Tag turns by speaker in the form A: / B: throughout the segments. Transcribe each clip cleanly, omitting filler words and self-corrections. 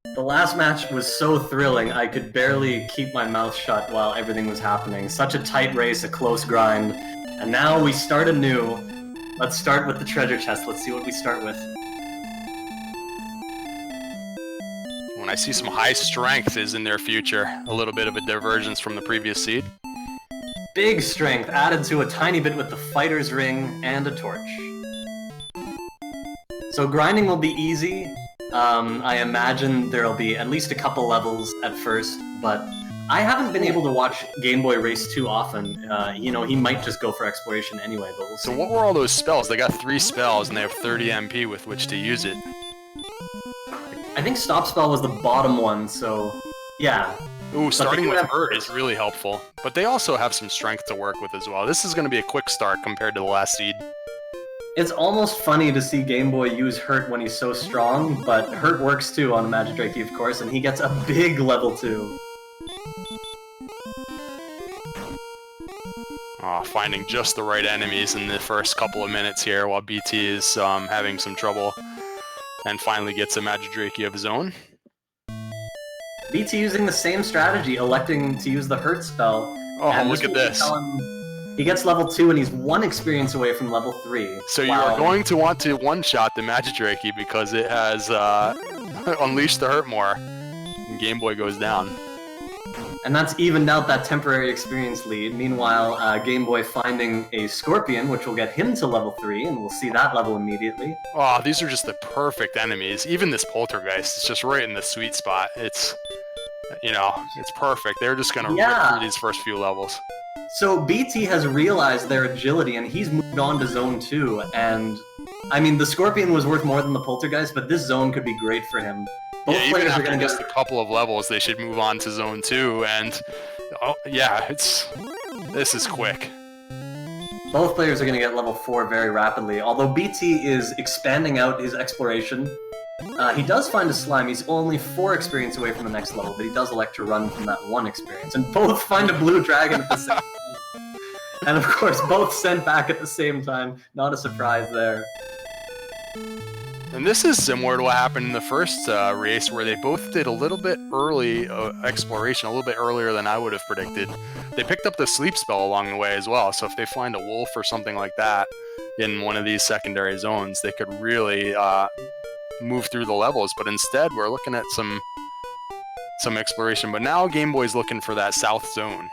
A: The last match was so thrilling, I could barely keep my mouth shut while everything was happening. Such a tight race, a close grind. And now we start anew. Let's start with the treasure chest. Let's see what we start with.
B: When I see some high strength is in their future, a little bit of a divergence from the previous seed.
A: Big strength added to a tiny bit with the fighter's ring and a torch. So grinding will be easy. I imagine there'll be at least a couple levels at first, but I haven't been able to watch Game Boy race too often. You know, he might just go for exploration anyway, but we'll see.
B: So what were all those spells? They got 3 spells and they have 30 MP with which to use it.
A: I think Stop Spell was the bottom one, so yeah.
B: Ooh, starting with Hurt is really helpful. But they also have some strength to work with as well. This is going to be a quick start compared to the last seed.
A: It's almost funny to see Game Boy use Hurt when he's so strong, but Hurt works too on Magic Drakey, of course, and he gets a big level 2.
B: Finding just the right enemies in the first couple of minutes here while BT is having some trouble and finally gets a Magic Drakey of his own.
A: BT using the same strategy, electing to use the Hurt spell.
B: Oh, look at this.
A: He gets level 2 and he's 1 experience away from level 3.
B: So you are going to want to one-shot the Magic Drakey because it has unleashed the Hurt more. And Game Boy goes down.
A: And that's evened out that temporary experience lead. Meanwhile, Game Boy finding a Scorpion, which will get him to level 3, and we'll see that level immediately.
B: Oh, these are just the perfect enemies. Even this Poltergeist is just right in the sweet spot. It's, you know, it's perfect. They're just going to rip through these first few levels.
A: So BT has realized their agility, and he's moved on to Zone 2, and I mean, the Scorpion was worth more than the Poltergeist, but this zone could be great for him. Both players are going to
B: get a couple of levels. They should move on to Zone 2, and this is quick.
A: Both players are going to get level 4 very rapidly. Although BT is expanding out his exploration, he does find a slime. He's only 4 experience away from the next level, but he does elect to run from that 1 experience. And both find a blue dragon at the same time. And of course, both sent back at the same time. Not a surprise there.
B: And this is similar to what happened in the first race, where they both did a little bit early exploration, a little bit earlier than I would have predicted. They picked up the sleep spell along the way as well, so if they find a wolf or something like that in one of these secondary zones, they could really move through the levels. But instead, we're looking at some exploration. But now Game Boy's looking for that south zone.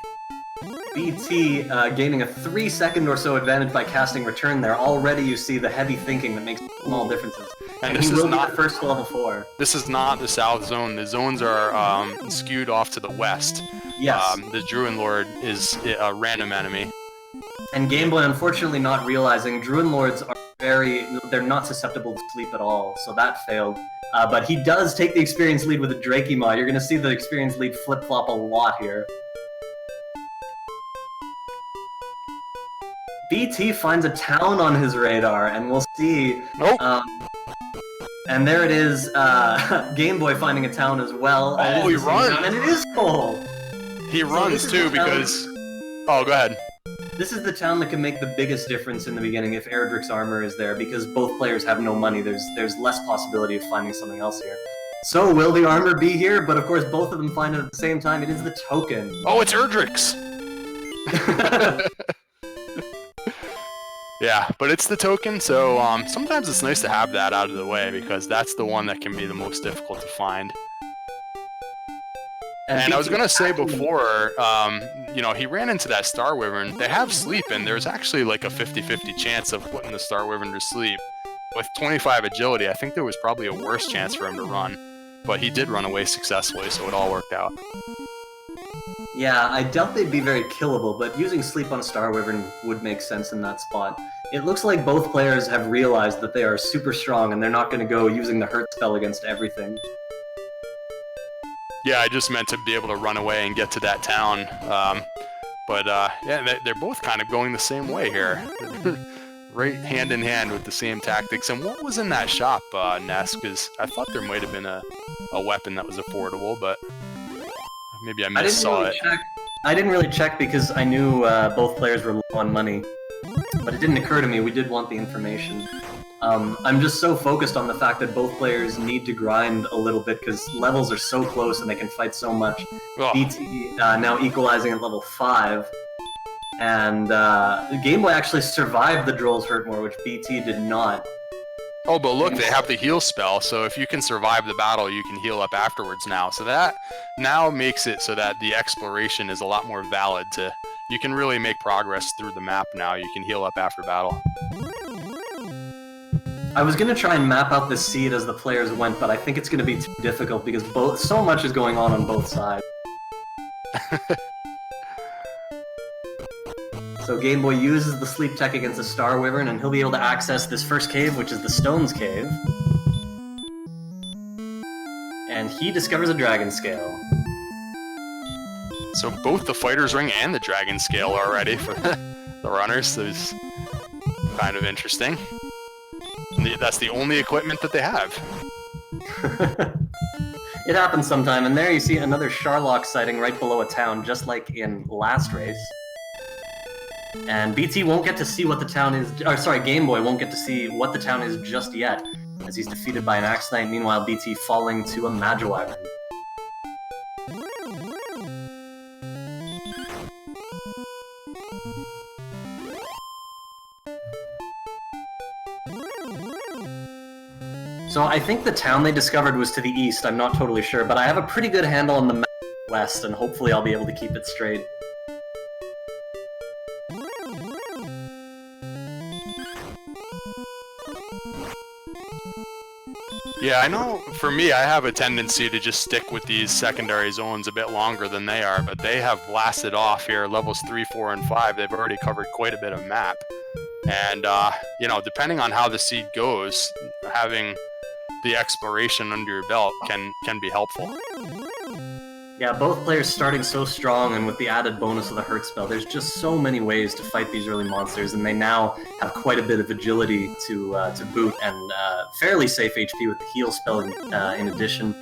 A: BT gaining a 3-second or so advantage by casting Return there. Already you see the heavy thinking that makes small differences. And this is not the first level 4.
B: This is not the south zone. The zones are skewed off to the west.
A: Yes.
B: The Druid Lord is a random enemy.
A: And Game Boy unfortunately not realizing Druid Lords are they're not susceptible to sleep at all, so that failed. But he does take the experience lead with a Drakey mod. You're going to see the experience lead flip-flop a lot here. BT finds a town on his radar, and we'll see.
B: Nope.
A: And there it is, Game Boy finding a town as well.
B: Oh, he runs!
A: And it is full!
B: He runs too because... Oh, go ahead.
A: This is the town that can make the biggest difference in the beginning if Erdrick's armor is there, because both players have no money. There's less possibility of finding something else here. So, will the armor be here? But of course, both of them find it at the same time. It is the token.
B: Oh, it's Erdrick's! Yeah, but it's the token, so sometimes it's nice to have that out of the way, because that's the one that can be the most difficult to find. And I was going to say before, you know, he ran into that Star Wyvern. They have sleep, and there's actually like a 50-50 chance of putting the Star Wyvern to sleep. With 25 agility, I think there was probably a worse chance for him to run. But he did run away successfully, so it all worked out.
A: Yeah, I doubt they'd be very killable, but using sleep on a Star Wyvern would make sense in that spot. It looks like both players have realized that they are super strong, and they're not going to go using the Hurt spell against everything.
B: Yeah, I just meant to be able to run away and get to that town. Yeah, they're both kind of going the same way here. Right hand in hand with the same tactics. And what was in that shop, Ness? Because I thought there might have been a weapon that was affordable, but maybe I missaw it.
A: I didn't really check because I knew both players were low on money. But it didn't occur to me, we did want the information. I'm just so focused on the fact that both players need to grind a little bit because levels are so close and they can fight so much.
B: Oh.
A: BT now equalizing at level 5. And Game Boy actually survived the Droll's Hurtmore, which BT did not.
B: Oh, but look, they have the heal spell, so if you can survive the battle, you can heal up afterwards now. So that now makes it so that the exploration is a lot more valid. You can really make progress through the map now. You can heal up after battle.
A: I was going to try and map out the seed as the players went, but I think it's going to be too difficult because so much is going on both sides. So Game Boy uses the sleep tech against the Star Wyvern, and he'll be able to access this first cave, which is the Stones Cave. And he discovers a Dragon Scale.
B: So both the Fighter's Ring and the Dragon Scale are ready for the runners, so it's kind of interesting. That's the only equipment that they have.
A: It happens sometime, and there you see another Charlock sighting right below a town, just like in last race. And BT won't get to see what the town is, or sorry, Game Boy won't get to see what the town is just yet, as he's defeated by an Axe Knight, meanwhile BT falling to a Magiwyvern. So I think the town they discovered was to the east, I'm not totally sure, but I have a pretty good handle on the map west, and hopefully I'll be able to keep it straight.
B: Yeah, I know for me, I have a tendency to just stick with these secondary zones a bit longer than they are, but they have blasted off here, levels 3, 4, and 5. They've already covered quite a bit of map. And, you know, depending on how the seed goes, having the exploration under your belt can be helpful.
A: Yeah, both players starting so strong, and with the added bonus of the Hurt spell, there's just so many ways to fight these early monsters, and they now have quite a bit of agility to boot, and fairly safe HP with the heal spell in addition.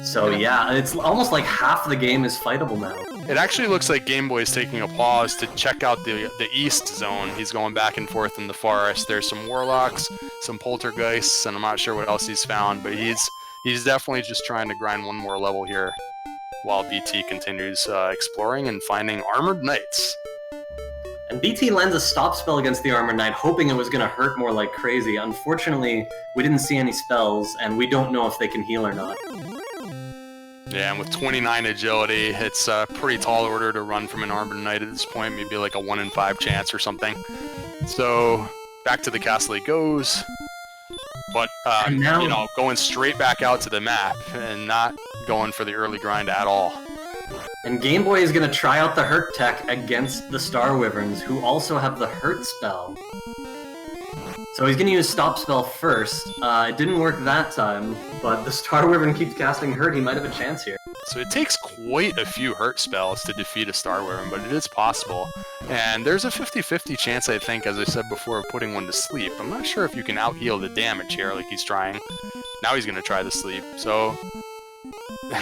A: So yeah, it's almost like half the game is fightable now.
B: It actually looks like Game Boy is taking a pause to check out the east zone. He's going back and forth in the forest. There's some warlocks, some poltergeists, and I'm not sure what else he's found, but he's definitely just trying to grind one more level here while BT continues exploring and finding armored knights.
A: And BT lends a stop spell against the Armored Knight, hoping it was going to hurt more like crazy. Unfortunately, we didn't see any spells, and we don't know if they can heal or not.
B: Yeah, and with 29 agility, it's a pretty tall order to run from an Armored Knight at this point, maybe like a 1 in 5 chance or something. So, back to the castle he goes, but,
A: now,
B: you know, going straight back out to the map and not going for the early grind at all.
A: And Game Boy is going to try out the Hurt tech against the Star Wyverns, who also have the Hurt spell. So he's going to use Stop Spell first. It didn't work that time, but the Star Wyvern keeps casting Hurt. He might have a chance here.
B: So it takes quite a few Hurt spells to defeat a Star Wyvern, but it is possible. And there's a 50-50 chance, I think, as I said before, of putting one to sleep. I'm not sure if you can out-heal the damage here like he's trying. Now he's going to try the sleep. So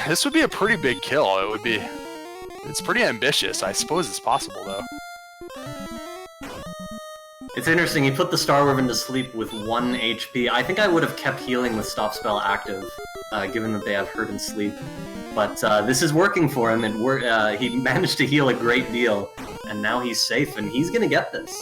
B: this would be a pretty big kill. It's pretty ambitious. I suppose it's possible, though.
A: It's interesting, he put the Star Wyvern to sleep with 1 HP. I think I would have kept healing with Stop Spell active, given that they have Hurt and Sleep. But this is working for him, and he managed to heal a great deal, and now he's safe, and he's gonna get this.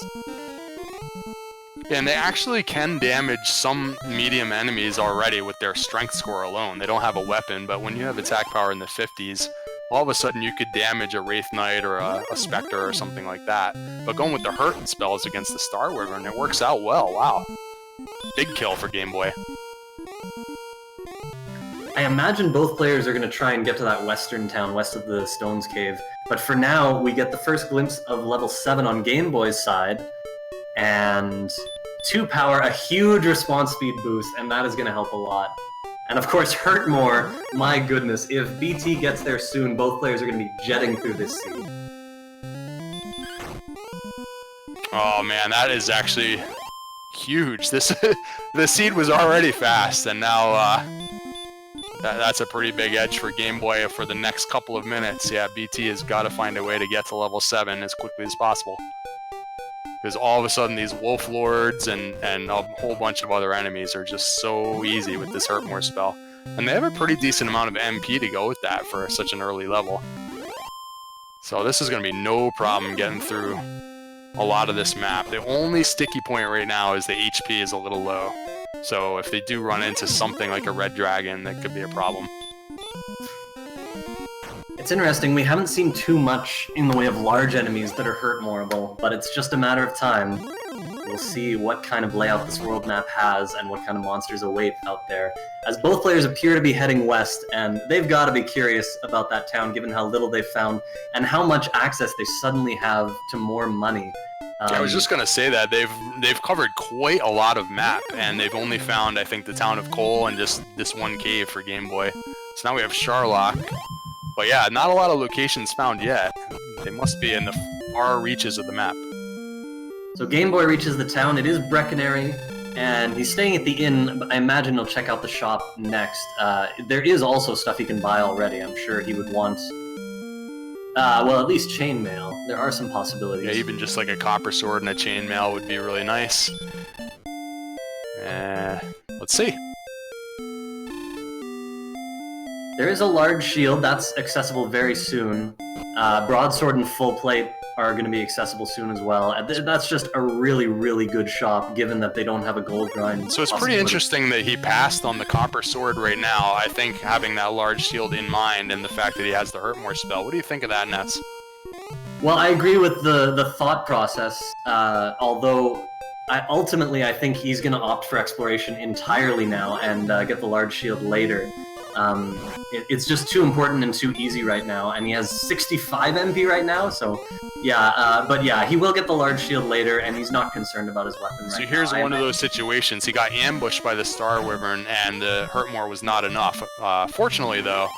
B: And they actually can damage some medium enemies already with their strength score alone. They don't have a weapon, but when you have attack power in the 50s, all of a sudden you could damage a Wraith Knight or a Spectre or something like that. But going with the Hurt spells against the Star Wyvern, it works out well. Wow. Big kill for Game Boy.
A: I imagine both players are going to try and get to that western town west of the Stones Cave. But for now, we get the first glimpse of level 7 on Game Boy's side. And 2 power, a huge response speed boost, and that is going to help a lot. And of course, Hurt more. My goodness, if BT gets there soon, both players are going to be jetting through this seed.
B: Oh man, that is actually huge. The seed was already fast, and now that's a pretty big edge for Game Boy for the next couple of minutes. Yeah, BT has got to find a way to get to level 7 as quickly as possible. Because all of a sudden these Wolf Lords and a whole bunch of other enemies are just so easy with this Hurtmore spell. And they have a pretty decent amount of MP to go with that for such an early level. So this is going to be no problem getting through a lot of this map. The only sticky point right now is the HP is a little low. So if they do run into something like a red dragon, that could be a problem.
A: It's interesting, we haven't seen too much in the way of large enemies that are Hurtmoreable, but it's just a matter of time. We'll see what kind of layout this world map has and what kind of monsters await out there, as both players appear to be heading west, and they've got to be curious about that town given how little they've found and how much access they suddenly have to more money.
B: I was just going to say that they've covered quite a lot of map, and they've only found, I think, the town of Cole and just this one cave for Game Boy. So now we have Charlock. But yeah, not a lot of locations found yet. They must be in the far reaches of the map.
A: So Game Boy reaches the town. It is Breckenary, and he's staying at the inn. I imagine he'll check out the shop next. There is also stuff he can buy already. I'm sure he would want, well, at least chainmail. There are some possibilities.
B: Yeah, even just like a copper sword and a chainmail would be really nice. Let's see.
A: There is a large shield that's accessible very soon. Broadsword and full plate are going to be accessible soon as well. That's just a really, really good shop, given that they don't have a gold grind.
B: So it's pretty interesting that he passed on the copper sword right now. I think having that large shield in mind and the fact that he has the Hurtmore spell. What do you think of that, Ness?
A: Well, I agree with the thought process, although ultimately I think he's going to opt for exploration entirely now and get the large shield later. It's just too important and too easy right now, and he has 65 MP right now, so yeah, but yeah, he will get the large shield later, and he's not concerned about his weapon right now.
B: So here's one of those situations. He got ambushed by the Star Wyvern, and the Hurtmore was not enough. Fortunately, though,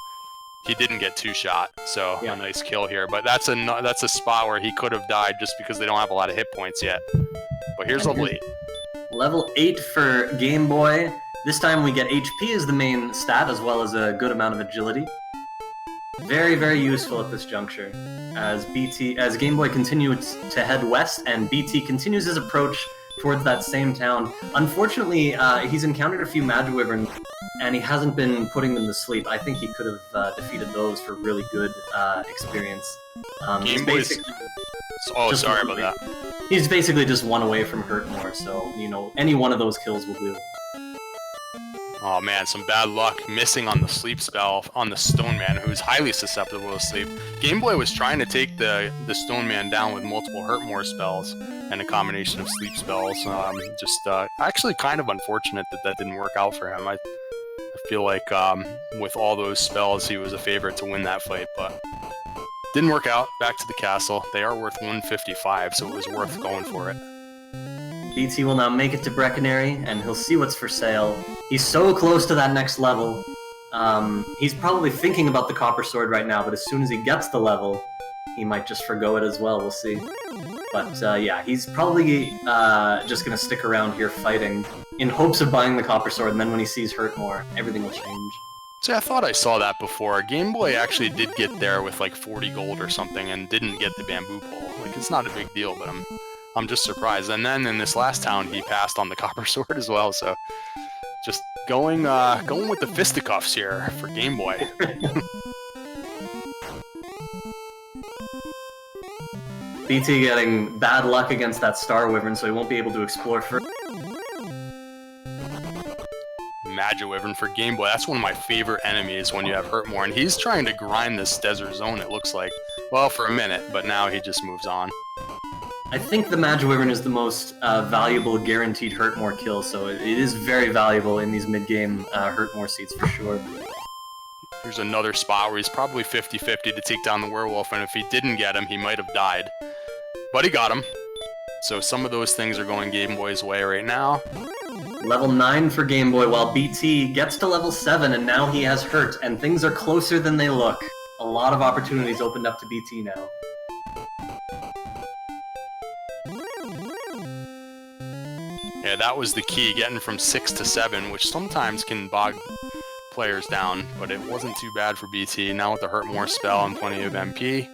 B: he didn't get two-shot, so yeah. A nice kill here. But that's a spot where he could have died just because they don't have a lot of hit points yet. But here's level 8.
A: Level 8 for Game Boy. This time we get HP as the main stat, as well as a good amount of agility. Very, very useful at this juncture, as Game Boy continues to head west, and BT continues his approach towards that same town. Unfortunately, he's encountered a few Magiwyverns, and he hasn't been putting them to sleep. I think he could have defeated those for really good experience.
B: Game Boy's... Oh, sorry about that.
A: He's basically just one away from Hurtmore, so, you know, any one of those kills will do.
B: Oh man, some bad luck missing on the sleep spell on the Stone Man, who's highly susceptible to sleep. Game Boy was trying to take the Stone Man down with multiple Hurtmore spells and a combination of sleep spells. Actually kind of unfortunate that didn't work out for him. I feel like with all those spells, he was a favorite to win that fight, but didn't work out. Back to the castle. They are worth 155, so it was worth going for it.
A: BT will now make it to Breckenary, and he'll see what's for sale. He's so close to that next level. He's probably thinking about the copper sword right now, but as soon as he gets the level, he might just forgo it as well, we'll see. But yeah, he's probably just gonna stick around here fighting in hopes of buying the copper sword, and then when he sees Hurtmore, everything will change.
B: See, I thought I saw that before. Game Boy actually did get there with like 40 gold or something and didn't get the bamboo pole. Like, it's not a big deal, but I'm just surprised. And then in this last town, he passed on the copper sword as well, so just going with the fisticuffs here for Game Boy.
A: BT getting bad luck against that Star Wyvern, so he won't be able to explore further.
B: Magiwyvern for Game Boy. That's one of my favorite enemies when you have Hurtmore, and he's trying to grind this desert zone, it looks like. Well, for a minute, but now he just moves on.
A: I think the Magiwyvern is the most valuable guaranteed Hurtmore kill, so it is very valuable in these mid-game Hurtmore seats for sure.
B: Here's another spot where he's probably 50-50 to take down the werewolf, and if he didn't get him, he might have died. But he got him. So some of those things are going Game Boy's way right now.
A: Level 9 for Game Boy, while BT gets to level 7, and now he has Hurt, and things are closer than they look. A lot of opportunities opened up to BT now.
B: Yeah, that was the key, getting from 6 to 7, which sometimes can bog players down, but it wasn't too bad for BT. Now with the Hurtmore spell and plenty of MP,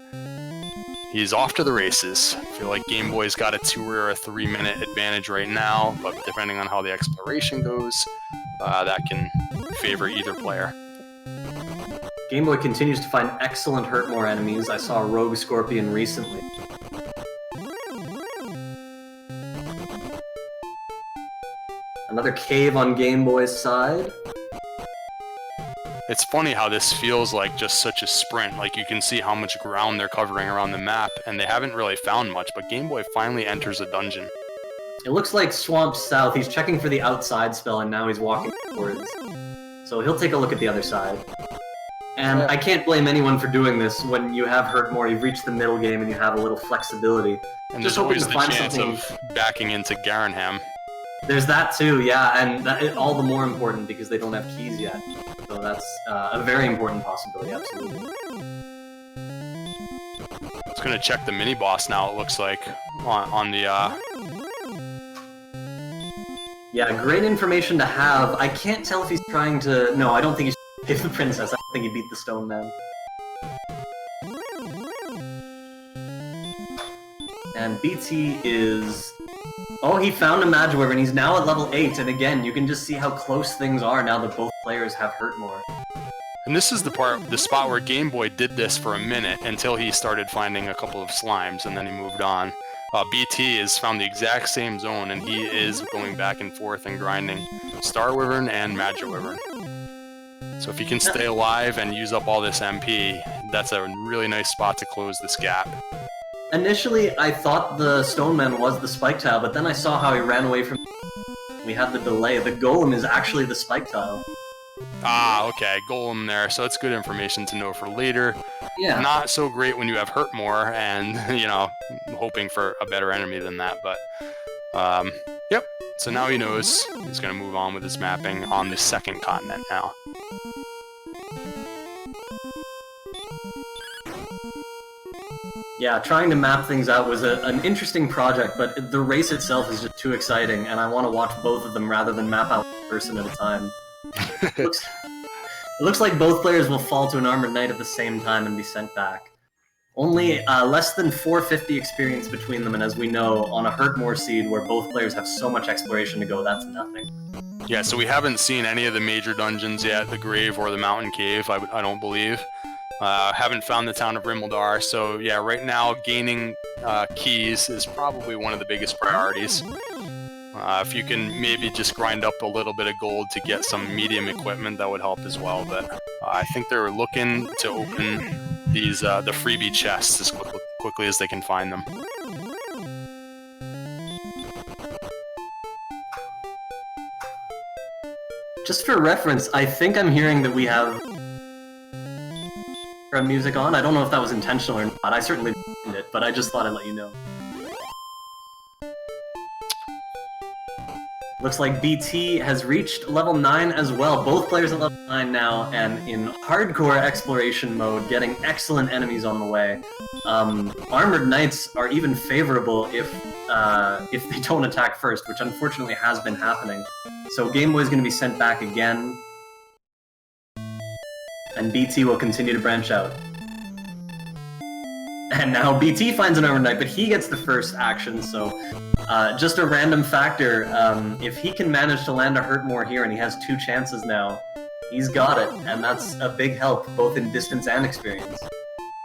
B: he's off to the races. I feel like Game Boy's got a 2 or a 3-minute advantage right now, but depending on how the exploration goes, that can favor either player.
A: Game Boy continues to find excellent Hurtmore enemies. I saw a Rogue Scorpion recently. Another cave on Game Boy's side.
B: It's funny how this feels like just such a sprint. Like, you can see how much ground they're covering around the map, and they haven't really found much, but Game Boy finally enters a dungeon.
A: It looks like Swamp South. He's checking for the outside spell, and now he's walking towards. So he'll take a look at the other side. And I can't blame anyone for doing this when you have Hurtmore, you've reached the middle game, and you have a little flexibility.
B: And
A: just
B: there's
A: hoping
B: always
A: to
B: the
A: find
B: chance
A: something...
B: of backing into Garenham.
A: There's that too, yeah, and that is all the more important because they don't have keys yet. So that's a very important possibility, absolutely.
B: It's gonna check the mini-boss now, it looks like, on the,
A: Yeah, great information to have. I can't tell if he's trying to... No, I don't think he's trying to save the princess. I don't think he beat the Stone Man. And BT is... Oh, he found a Magiwyvern, and he's now at level 8, and again, you can just see how close things are now that both players have Hurtmore.
B: And this is the spot where Game Boy did this for a minute until he started finding a couple of slimes, and then he moved on. BT has found the exact same zone, and he is going back and forth and grinding Star Wyvern and Magiwyvern. So if he can stay alive and use up all this MP, that's a really nice spot to close this gap.
A: Initially, I thought the Stoneman was the Spike Tile, but then I saw how he ran away from... We had the delay. The Golem is actually the Spike Tile.
B: Ah, okay, Golem there, so it's good information to know for later.
A: Yeah.
B: Not so great when you have Hurtmore and, you know, hoping for a better enemy than that, but... yep, so now he knows he's going to move on with his mapping on the second continent now.
A: Yeah, trying to map things out was an interesting project, but the race itself is just too exciting, and I want to watch both of them rather than map out one person at a time. It looks like both players will fall to an Armored Knight at the same time and be sent back. Only less than 450 experience between them, and as we know, on a Hurtmore seed where both players have so much exploration to go, that's nothing.
B: Yeah, so we haven't seen any of the major dungeons yet, the Grave or the Mountain Cave, I don't believe. Haven't found the town of Rimuldar, so yeah, right now gaining keys is probably one of the biggest priorities. If you can maybe just grind up a little bit of gold to get some medium equipment, that would help as well, but I think they're looking to open these the freebie chests as quickly as they can find them.
A: Just for reference, I think I'm hearing that we have music on. I don't know if that was intentional or not. I certainly didn't it, but I just thought I'd let you know. Looks like BT has reached level 9 as well. Both players at level 9 now, and in hardcore exploration mode, getting excellent enemies on the way. Armored Knights are even favorable if they don't attack first, which unfortunately has been happening. So Game Boy's going to be sent back again, and BT will continue to branch out. And now BT finds an Armored Knight, but he gets the first action, so just a random factor. If he can manage to land a Hurtmore here, and he has 2 chances now, he's got it, and that's a big help, both in distance and experience.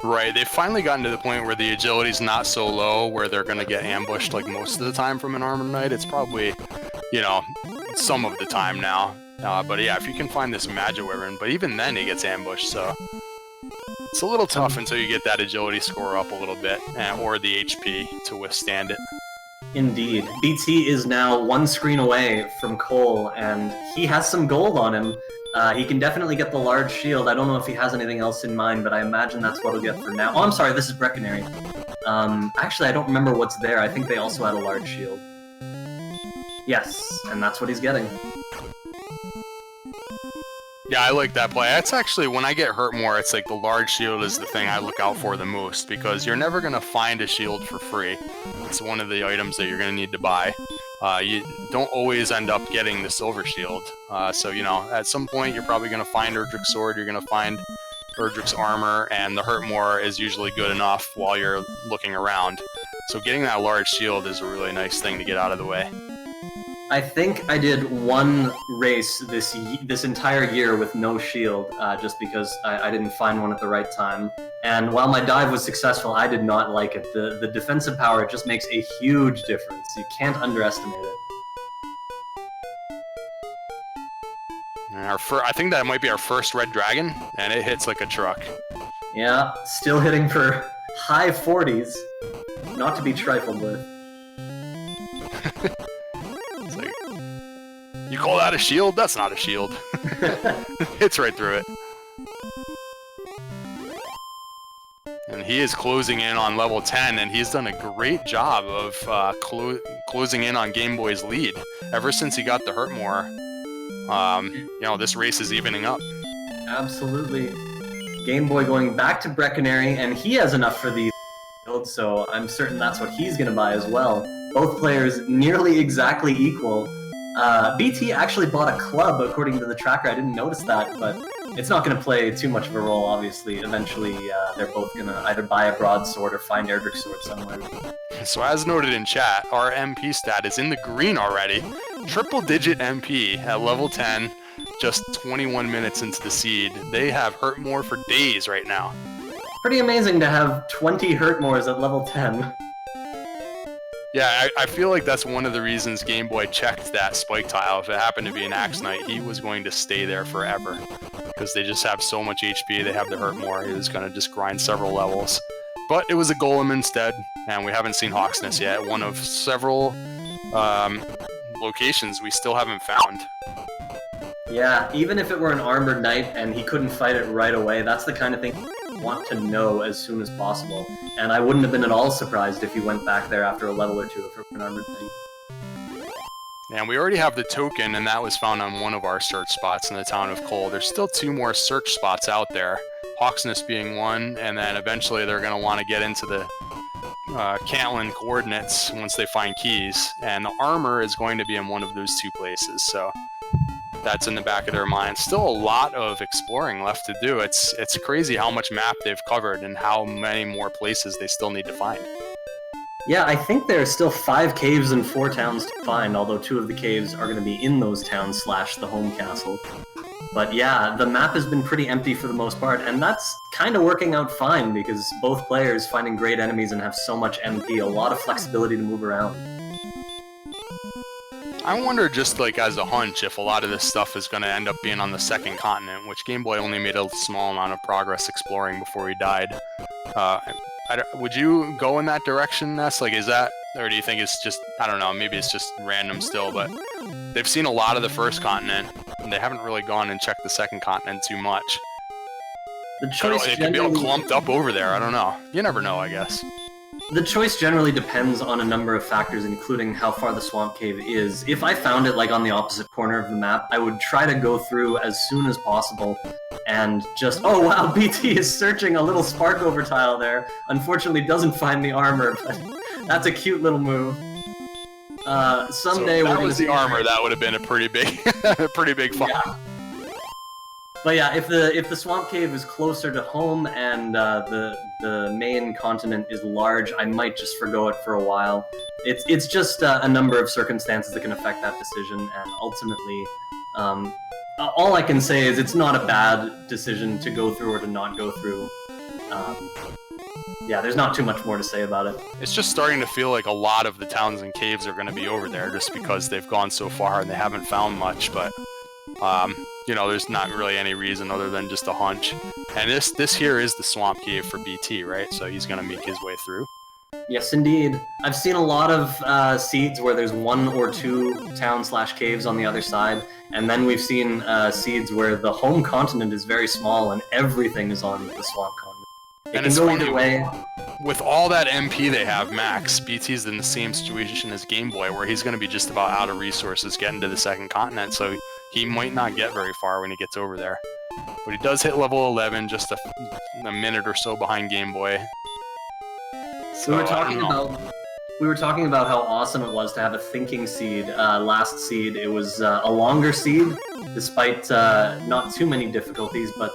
B: Right, they've finally gotten to the point where the agility's not so low, where they're going to get ambushed like most of the time from an Armored Knight. It's probably, you know, some of the time now. But yeah, if you can find this Magiwyvern, but even then he gets ambushed, so... It's a little tough until you get that agility score up a little bit, or the HP to withstand it.
A: Indeed. BT is now 1 screen away from Cole, and he has some gold on him. He can definitely get the large shield. I don't know if he has anything else in mind, but I imagine that's what he'll get for now. Oh, I'm sorry, this is Brecconary. Actually, I don't remember what's there. I think they also had a large shield. Yes, and that's what he's getting.
B: Yeah, I like that play. That's actually, when I get Hurtmore, it's like the large shield is the thing I look out for the most, because you're never going to find a shield for free. It's one of the items that you're going to need to buy. You don't always end up getting the silver shield. So, you know, at some point you're probably going to find Erdrick's Sword, you're going to find Erdrick's armor, and the hurt more is usually good enough while you're looking around. So getting that large shield is a really nice thing to get out of the way.
A: I think I did one race this entire year with no shield, just because I didn't find one at the right time. And while my dive was successful, I did not like it. The defensive power just makes a huge difference. You can't underestimate it.
B: And I think that might be our first red dragon, and it hits like a truck.
A: Yeah, still hitting for high 40s. Not to be trifled with.
B: It's like, you call that a shield? That's not a shield. Hits right through it. And he is closing in on level 10, and he's done a great job of closing in on Game Boy's lead. Ever since he got the hurt more, you know, this race is evening up.
A: Absolutely. Game Boy going back to Breckenary, and he has enough for these shields, so I'm certain that's what he's going to buy as well. Both players nearly exactly equal. BT actually bought a club, according to the tracker. I didn't notice that, but it's not going to play too much of a role, obviously. Eventually, they're both going to either buy a broadsword or find Erdrick's sword somewhere.
B: So as noted in chat, our MP stat is in the green already. Triple-digit MP at level 10, just 21 minutes into the seed. They have hurt more for days right now.
A: Pretty amazing to have 20 hurt mores at level 10.
B: Yeah, I feel like that's one of the reasons Game Boy checked that spike tile. If it happened to be an Axe Knight, he was going to stay there forever. Because they just have so much HP, they have to hurt more. He was going to just grind several levels. But it was a Golem instead, and we haven't seen Hawksness yet. One of several locations we still haven't found.
A: Yeah, even if it were an armored knight and he couldn't fight it right away, that's the kind of thing you want to know as soon as possible. And I wouldn't have been at all surprised if he went back there after a level or two if it were an armored knight.
B: And we already have the token, and that was found on one of our search spots in the town of Cole. There's still 2 more search spots out there, Hawksness being one, and then eventually they're going to want to get into the Cantlin coordinates once they find keys, and the armor is going to be in one of those 2 places, so that's in the back of their mind. Still a lot of exploring left to do. It's crazy how much map they've covered and how many more places they still need to find.
A: Yeah, I think there are still 5 caves and 4 towns to find, although 2 of the caves are going to be in those towns / the home castle. But yeah, the map has been pretty empty for the most part, and that's kind of working out fine because both players finding great enemies and have so much MP, a lot of flexibility to move around.
B: I wonder, just like as a hunch, if a lot of this stuff is going to end up being on the second continent, which Game Boy only made a small amount of progress exploring before he died. Would you go in that direction, Ness? Like, is that, or do you think it's just, I don't know, maybe it's just random still, but they've seen a lot of the first continent, and they haven't really gone and checked the second continent too much.
A: The choice
B: it could be all clumped up over there, I don't know. You never know, I guess.
A: The choice generally depends on a number of factors, including how far the swamp cave is. If I found it like on the opposite corner of the map, I would try to go through as soon as possible and just, oh wow, BT is searching a little spark over tile there. Unfortunately doesn't find the armor, but that's a cute little move. Someday
B: so
A: we're
B: that was the armor, that would have been a pretty big find.
A: Yeah. But yeah, if the swamp cave is closer to home and the main continent is large, I might just forgo it for a while. It's just a number of circumstances that can affect that decision, and ultimately, all I can say is it's not a bad decision to go through or to not go through. Yeah, there's not too much more to say about it.
B: It's just starting to feel like a lot of the towns and caves are going to be over there just because they've gone so far and they haven't found much, but you know, there's not really any reason other than just a hunch. And this here is the swamp cave for BT, right? So he's going to make his way through.
A: Yes, indeed. I've seen a lot of seeds where there's 1 or 2 town / caves on the other side, and then we've seen seeds where the home continent is very small and everything is on the swamp continent.
B: And it's funny, with all that MP they have max, BT's in the same situation as Game Boy, where he's going to be just about out of resources getting to the second continent, so he might not get very far when he gets over there. But he does hit level 11, just a minute or so behind Game Boy. So,
A: we were talking about how awesome it was to have a thinking seed. Last seed, it was a longer seed, despite not too many difficulties, but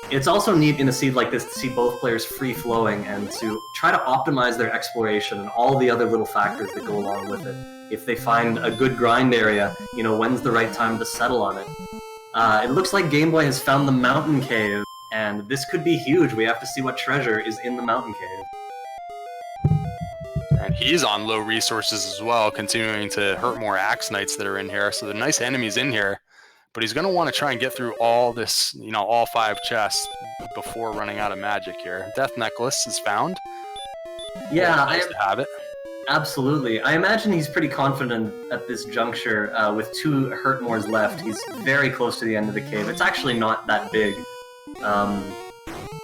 A: It's also neat in a seed like this to see both players free-flowing and to try to optimize their exploration and all the other little factors that go along with it. If they find a good grind area, you know, when's the right time to settle on it? It looks like Game Boy has found the mountain cave, and this could be huge. We have to see what treasure is in the mountain cave.
B: And he's on low resources as well, continuing to hurt more Axe Knights that are in here. So the nice enemies in here. But he's going to want to try and get through all this, you know, all 5 chests before running out of magic here. Death Necklace is found.
A: Yeah,
B: nice to have it.
A: Absolutely. I imagine he's pretty confident at this juncture with 2 Hurtmores left. He's very close to the end of the cave. It's actually not that big.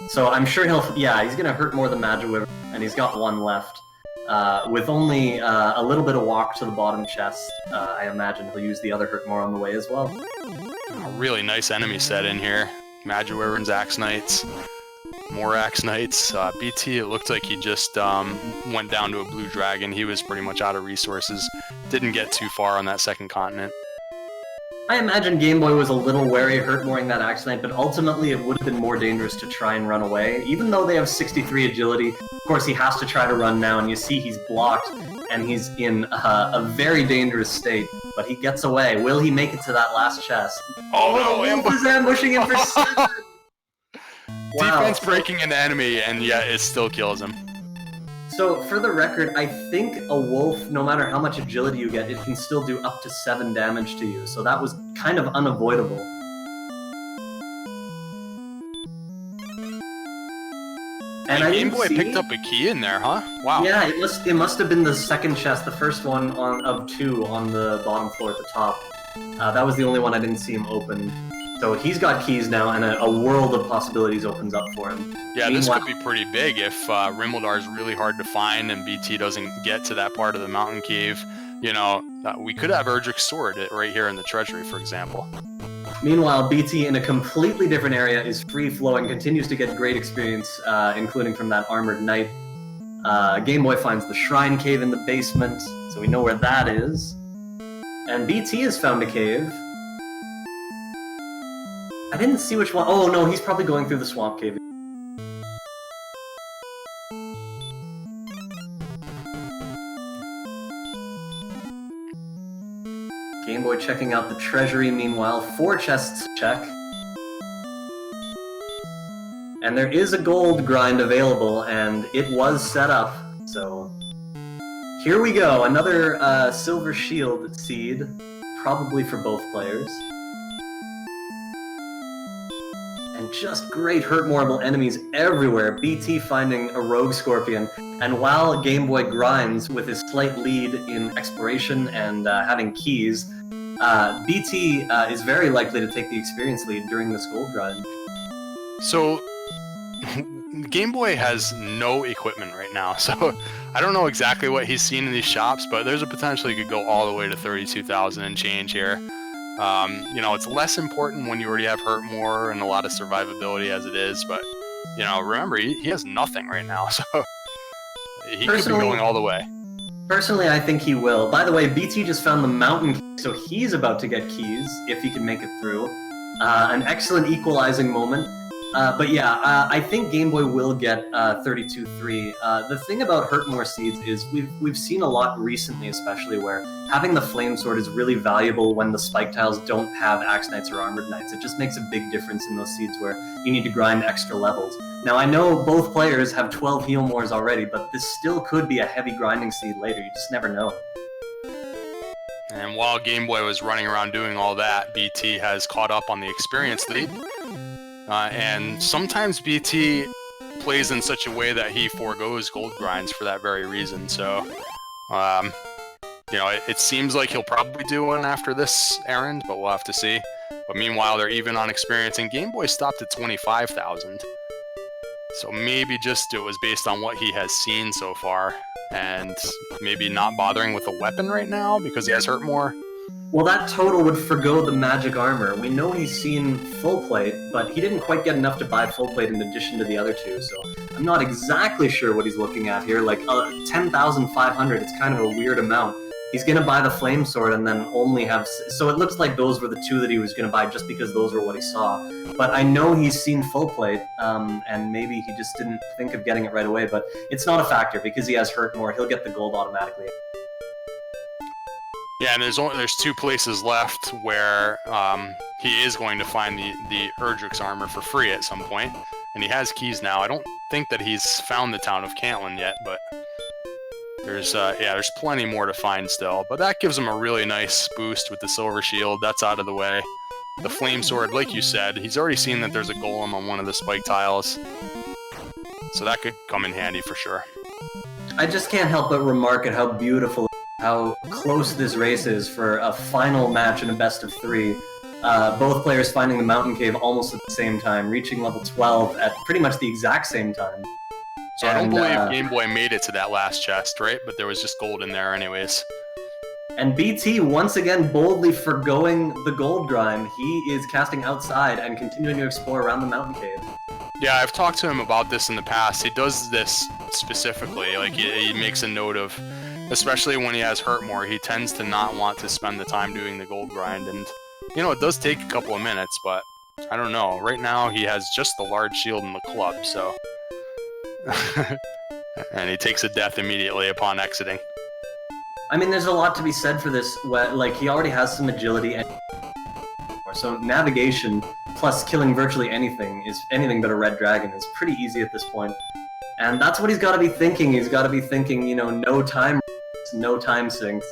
A: So I'm sure he's going to hurt more the Magiwyvern, and he's got 1 left. With only a little bit of walk to the bottom chest, I imagine he'll use the other Hurtmore on the way as well.
B: A really nice enemy set in here. Magiwyverns, Axe Knights, more Axe Knights. BT, it looked like he just went down to a blue dragon. He was pretty much out of resources. Didn't get too far on that second continent.
A: I imagine Game Boy was a little wary of Hurtmoring that Axe Knight, but ultimately it would have been more dangerous to try and run away. Even though they have 63 agility, of course he has to try to run now, and you see he's blocked, and he's in a very dangerous state, but he gets away. Will he make it to that last chest?
B: Oh no,
A: Wolf is ambushing him for 7! Wow.
B: Defense breaking an enemy, and yet it still kills him.
A: So, for the record, I think a wolf, no matter how much agility you get, it can still do up to 7 damage to you, so that was kind of unavoidable.
B: And Game Boy picked up a key in there, huh? Wow.
A: Yeah, it must have been the second chest, the first one of 2 on the bottom floor at the top. That was the only one I didn't see him open. So he's got keys now, and a world of possibilities opens up for him.
B: Yeah, this could be pretty big if Rimuldar is really hard to find and BT doesn't get to that part of the mountain cave. You know, we could have Erdrick's sword right here in the treasury, for example.
A: Meanwhile, BT in a completely different area is free-flowing, continues to get great experience, including from that armored knight. Game Boy finds the shrine cave in the basement, so we know where that is. And BT has found a cave. I didn't see which one. Oh no, he's probably going through the swamp cave. Game Boy checking out the treasury meanwhile. 4 chests check. And there is a gold grind available, and it was set up, so... Here we go, another silver shield seed, probably for both players. And just great hurtmorable enemies everywhere. BT finding a rogue scorpion, and while Game Boy grinds with his slight lead in exploration and having keys, BT is very likely to take the experience lead during this gold grind.
B: So, Game Boy has no equipment right now, so I don't know exactly what he's seen in these shops, but there's a potential he could go all the way to 32,000 and change here. You know, it's less important when you already have Hurtmore and a lot of survivability as it is, but, you know, remember, he has nothing right now, so he could be going all the way.
A: Personally, I think he will. By the way, BT just found the mountain key, so he's about to get keys, if he can make it through. An excellent equalizing moment. But yeah, I think Game Boy will get 32-3. The thing about Hurtmore seeds is we've seen a lot recently, especially where having the Flame Sword is really valuable when the Spike Tiles don't have Axe Knights or Armored Knights. It just makes a big difference in those seeds where you need to grind extra levels. Now, I know both players have 12 Healmores already, but this still could be a heavy grinding seed later. You just never know.
B: And while Game Boy was running around doing all that, BT has caught up on the experience lead. And sometimes BT plays in such a way that he forgoes gold grinds for that very reason. So, you know, it seems like he'll probably do one after this errand, but we'll have to see. But meanwhile, they're even on experience, and Game Boy stopped at 25,000. So maybe just it was based on what he has seen so far, and maybe not bothering with a weapon right now because he has Hurtmore.
A: Well, that total would forgo the magic armor. We know he's seen full plate, but he didn't quite get enough to buy full plate in addition to the other two, so I'm not exactly sure what he's looking at here. Like, 10,500, it's kind of a weird amount. He's going to buy the Flame Sword and then only have... So it looks like those were the two that he was going to buy just because those were what he saw. But I know he's seen Full Plate, and maybe he just didn't think of getting it right away, but it's not a factor because he has Hurt More. He'll get the gold automatically.
B: Yeah, and there's 2 places left where he is going to find the Erdrick's armor for free at some point, and he has keys now. I don't think that he's found the town of Cantlin yet, but there's plenty more to find still. But that gives him a really nice boost with the Silver Shield. That's out of the way. The Flame Sword, like you said, he's already seen that there's a golem on one of the spike tiles, so that could come in handy for sure.
A: I just can't help but remark at how beautiful, how close this race is for a final match in a best-of-3. Both players finding the mountain cave almost at the same time, reaching level 12 at pretty much the exact same time.
B: So I don't believe Game Boy made it to that last chest, right? But there was just gold in there anyways.
A: And BT, once again, boldly forgoing the gold grind. He is casting outside and continuing to explore around the mountain cave.
B: Yeah, I've talked to him about this in the past. He does this specifically. Like, he makes a note of, especially when he has Hurt More, he tends to not want to spend the time doing the gold grind. And, you know, it does take a couple of minutes, but I don't know. Right now, he has just the large shield and the club, so... and he takes a death immediately upon exiting.
A: I mean, there's a lot to be said for this. Like, he already has some agility, and so navigation plus killing virtually anything but a red dragon is pretty easy at this point. And that's what he's got to be thinking. He's got to be thinking, you know, no time sinks.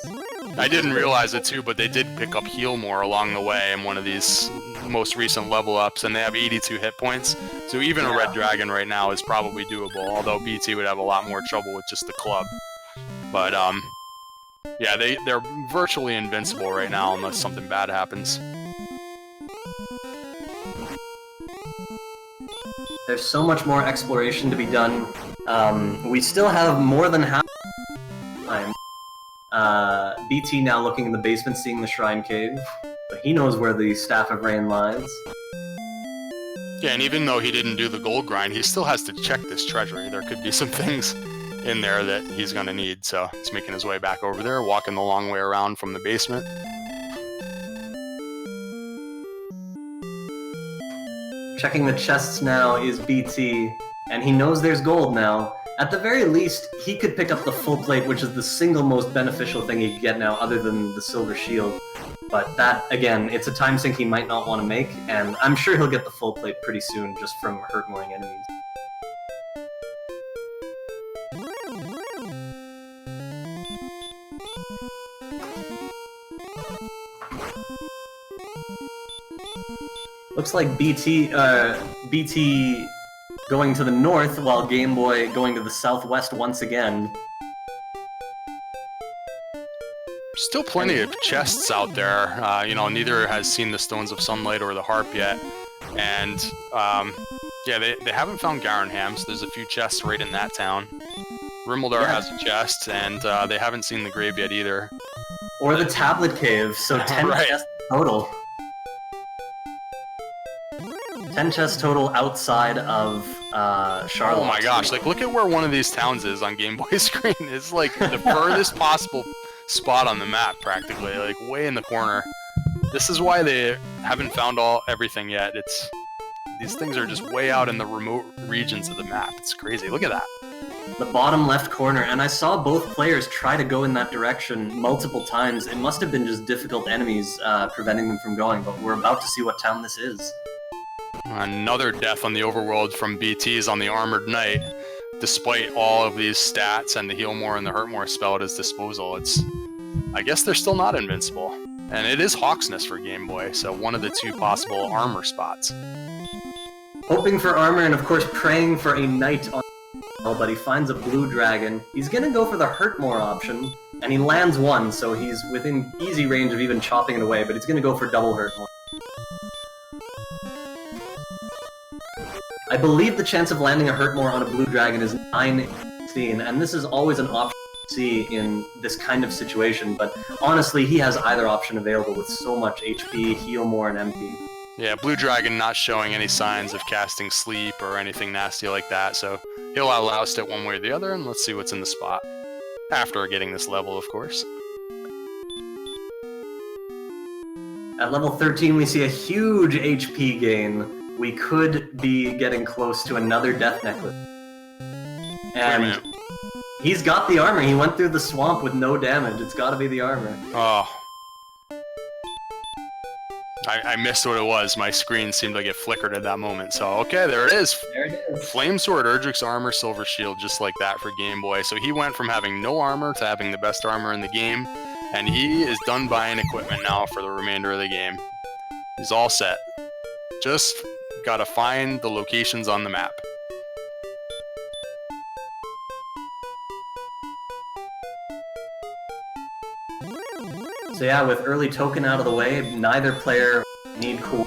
B: I didn't realize it too, but they did pick up Heal More along the way in one of these most recent level ups, and they have 82 hit points. So even a red dragon right now is probably doable, although BT would have a lot more trouble with just the club. But yeah, they're virtually invincible right now unless something bad happens.
A: There's so much more exploration to be done. We still have more than half the time. BT now looking in the basement, seeing the Shrine Cave. So he knows where the Staff of Rain lies.
B: Yeah, and even though he didn't do the gold grind, he still has to check this treasury. There could be some things in there that he's going to need, so he's making his way back over there, walking the long way around from the basement.
A: Checking the chests now is BT, and he knows there's gold now. At the very least, he could pick up the full plate, which is the single most beneficial thing he could get now, other than the silver shield. But that, again, it's a time sink he might not want to make, and I'm sure he'll get the full plate pretty soon, just from hurt-mooring enemies. Looks like BT going to the north, while Game Boy going to the southwest once again.
B: Still plenty of chests out there. You know, neither has seen the Stones of Sunlight or the Harp yet. And, yeah, they haven't found Garenham, so there's a few chests right in that town. Rimmildar has a chest, and they haven't seen the grave yet either.
A: Or the Tablet Cave, so 10 chests total. 10 chests total outside of Charlock.
B: Oh my gosh, like, look at where one of these towns is on Game Boy's screen. It's like the furthest possible spot on the map, practically, like way in the corner. This is why they haven't found everything yet. These things are just way out in the remote regions of the map. It's crazy. Look at that.
A: The bottom left corner, and I saw both players try to go in that direction multiple times. It must have been just difficult enemies preventing them from going, but we're about to see what town this is.
B: Another death on the overworld from BTs on the Armored Knight. Despite all of these stats and the Heal More and the Hurt More spell at his disposal, I guess they're still not invincible. And it is Hawksness for Game Boy, so one of the two possible armor spots.
A: Hoping for armor and of course praying for a knight on but he finds a blue dragon. He's gonna go for the Hurt More option, and he lands one, so he's within easy range of even chopping it away, but he's gonna go for double Hurt More. I believe the chance of landing a Hurt More on a blue dragon is 9/16, and this is always an option to see in this kind of situation, but honestly, he has either option available with so much HP, Heal More, and MP.
B: Yeah, blue dragon not showing any signs of casting sleep or anything nasty like that, so he'll outlast it one way or the other, and let's see what's in the spot. After getting this level, of course.
A: At level 13, we see a huge HP gain. We could be getting close to another death necklace. And he's got the armor. He went through the swamp with no damage. It's gotta be the armor.
B: Oh. I missed what it was. My screen seemed like it flickered at that moment. So, okay, there it is.
A: There it is.
B: Flame Sword, Erdrick's armor, Silver Shield, just like that for Game Boy. So he went from having no armor to having the best armor in the game. And he is done buying equipment now for the remainder of the game. He's all set. Just gotta find the locations on the map.
A: So yeah, with early token out of the way, neither player need cool.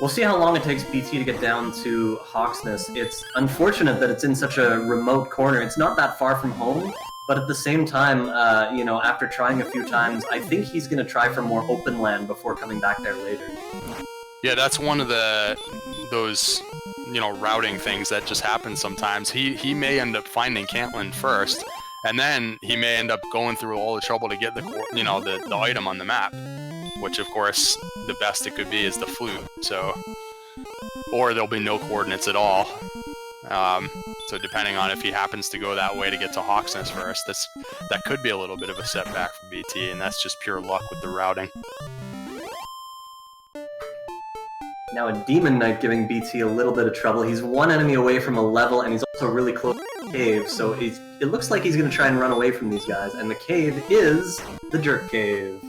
A: We'll see how long it takes BT to get down to Hawksness. It's unfortunate that it's in such a remote corner. It's not that far from home, but at the same time, you know, after trying a few times, I think he's going to try for more open land before coming back there later.
B: Yeah, that's one of those, you know, routing things that just happens sometimes. He may end up finding Cantland first, and then he may end up going through all the trouble to get the, you know, the item on the map, which of course the best it could be is the flute. So, or there'll be no coordinates at all. So depending on if he happens to go that way to get to Hawksness first, that could be a little bit of a setback for BT, and that's just pure luck with the routing.
A: Now a Demon Knight giving BT a little bit of trouble. He's one enemy away from a level, and he's also really close to the cave, so it looks like he's going to try and run away from these guys, and the cave is the Jerk Cave.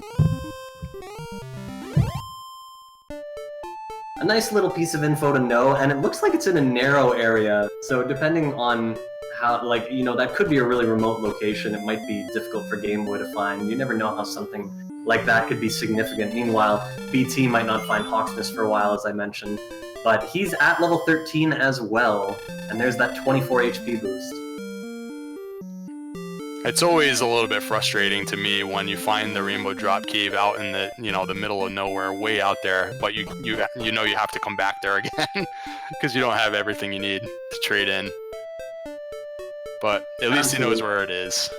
A: A nice little piece of info to know, and it looks like it's in a narrow area, so depending on how, like, you know, that could be a really remote location. It might be difficult for Game Boy to find. You never know how something like that could be significant. Meanwhile, BT might not find Hawksness for a while, as I mentioned, but he's at level 13 as well, and there's that 24 HP boost.
B: It's always a little bit frustrating to me when you find the Rainbow Drop Cave out in the, you know, the middle of nowhere, way out there, but you know you have to come back there again because you don't have everything you need to trade in. But at least he knows where it is.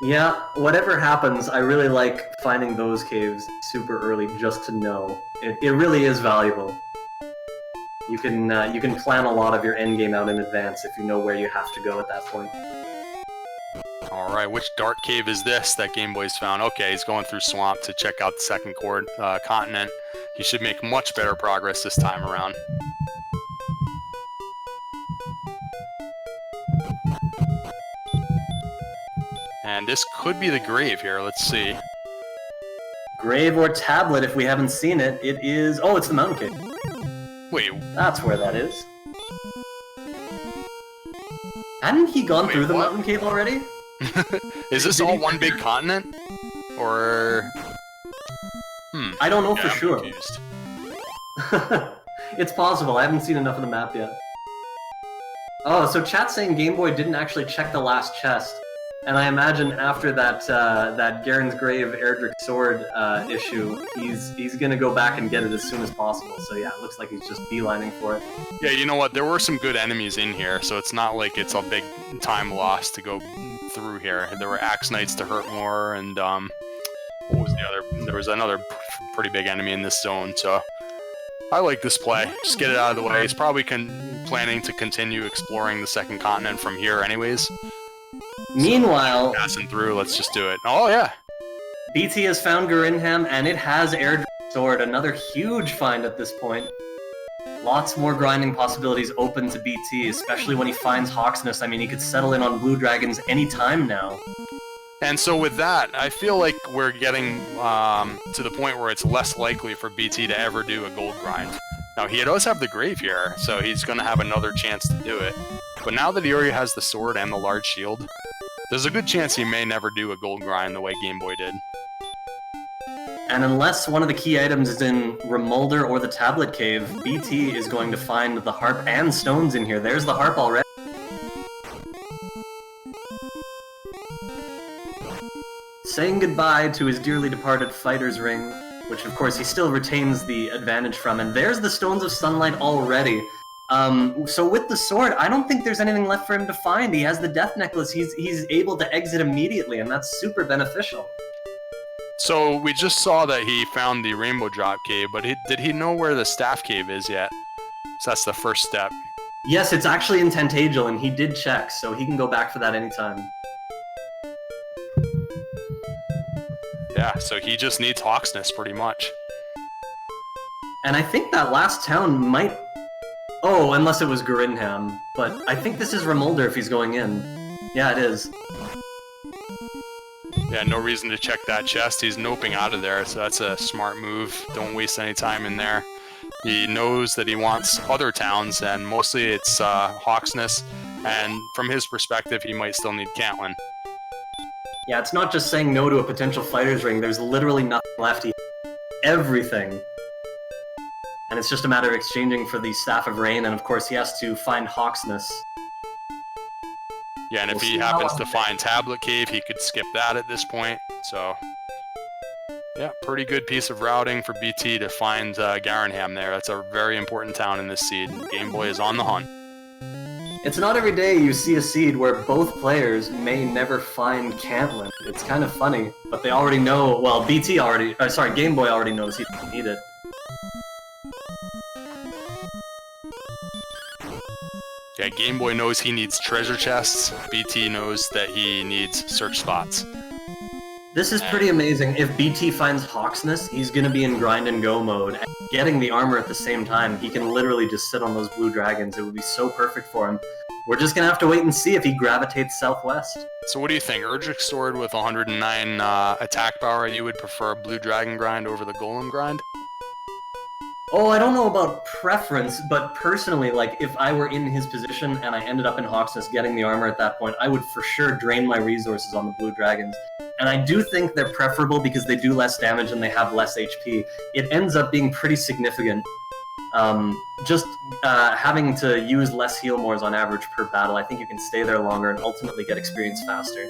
A: Yeah, whatever happens, I really like finding those caves super early just to know. It really is valuable. You can plan a lot of your endgame out in advance if you know where you have to go at that point.
B: Alright, which dark cave is this that Game Boy's found? Okay, he's going through swamp to check out the second continent. He should make much better progress this time around. And this could be the grave here, let's see.
A: Grave or tablet if we haven't seen it. It is... Oh, it's the Mountain Cave.
B: Wait.
A: That's where that is. Hadn't he gone through the Mountain Cave already?
B: Is this all one big continent? Or...
A: I don't know for
B: I'm
A: sure.
B: confused.
A: It's possible, I haven't seen enough of the map yet. Oh, so chat's saying Game Boy didn't actually check the last chest. And I imagine after that that Garen's Grave Erdrick Sword issue, he's gonna go back and get it as soon as possible. So yeah, it looks like he's just beelining for it.
B: Yeah, you know what? There were some good enemies in here, so it's not like it's a big time loss to go through here. There were Axe Knights to hurt more, and what was the other? There was another pretty big enemy in this zone. So I like this play. Just get it out of the way. He's probably planning to continue exploring the second continent from here, anyways.
A: Meanwhile,
B: passing through, let's just do it. Oh yeah,
A: BT has found Gurinham, and it has Erdrick Sword, another huge find at this point. Lots more grinding possibilities open to BT, especially when he finds Hawksness. I mean, he could settle in on Blue Dragons any time now.
B: And so with that, I feel like we're getting to the point where it's less likely for BT to ever do a gold grind. Now, he does have the grave here, so he's going to have another chance to do it. But now that he already has the sword and the large shield, there's a good chance he may never do a gold grind the way Game Boy did.
A: And unless one of the key items is in Remolder or the Tablet Cave, BT is going to find the harp and stones in here. There's the harp already. Saying goodbye to his dearly departed fighter's ring, which of course he still retains the advantage from, and there's the Stones of Sunlight already. So with the sword, I don't think there's anything left for him to find. He has the death necklace, he's able to exit immediately, and that's super beneficial.
B: So we just saw that he found the Rainbow Drop Cave, but did he know where the Staff Cave is yet? So that's the first step.
A: Yes, it's actually in Tantagel, and he did check, so he can go back for that anytime.
B: Yeah, so he just needs Hawksness, pretty much.
A: And I think that last town might... Oh, unless it was Gerinham. But I think this is Remolder if he's going in. Yeah, it is.
B: Yeah, no reason to check that chest. He's noping out of there, so that's a smart move. Don't waste any time in there. He knows that he wants other towns, and mostly it's Hawksness, and from his perspective, he might still need Cantlin.
A: Yeah, it's not just saying no to a potential fighter's ring. There's literally nothing left. He everything. And it's just a matter of exchanging for the Staff of Rain, and of course he has to find Hawksness.
B: Yeah, and if he happens to find Tablet Cave, he could skip that at this point, so... Yeah, pretty good piece of routing for BT to find Garenham there. That's a very important town in this seed. Game Boy is on the hunt.
A: It's not every day you see a seed where both players may never find Cantlin. It's kind of funny, but they already know, well, Game Boy already knows he doesn't need it.
B: Yeah, Game Boy knows he needs treasure chests. BT knows that he needs search spots.
A: This is pretty amazing. If BT finds Hawksness, he's gonna be in grind and go mode. And getting the armor at the same time, he can literally just sit on those blue dragons. It would be so perfect for him. We're just gonna have to wait and see if he gravitates southwest.
B: So what do you think? Urgic Sword with 109 attack power, you would prefer Blue Dragon grind over the Golem grind?
A: Oh, I don't know about preference, but personally, like, if I were in his position and I ended up in Hawksness getting the armor at that point, I would for sure drain my resources on the blue dragons. And I do think they're preferable because they do less damage and they have less HP. It ends up being pretty significant. Having to use less heal mores on average per battle, I think you can stay there longer and ultimately get experience faster.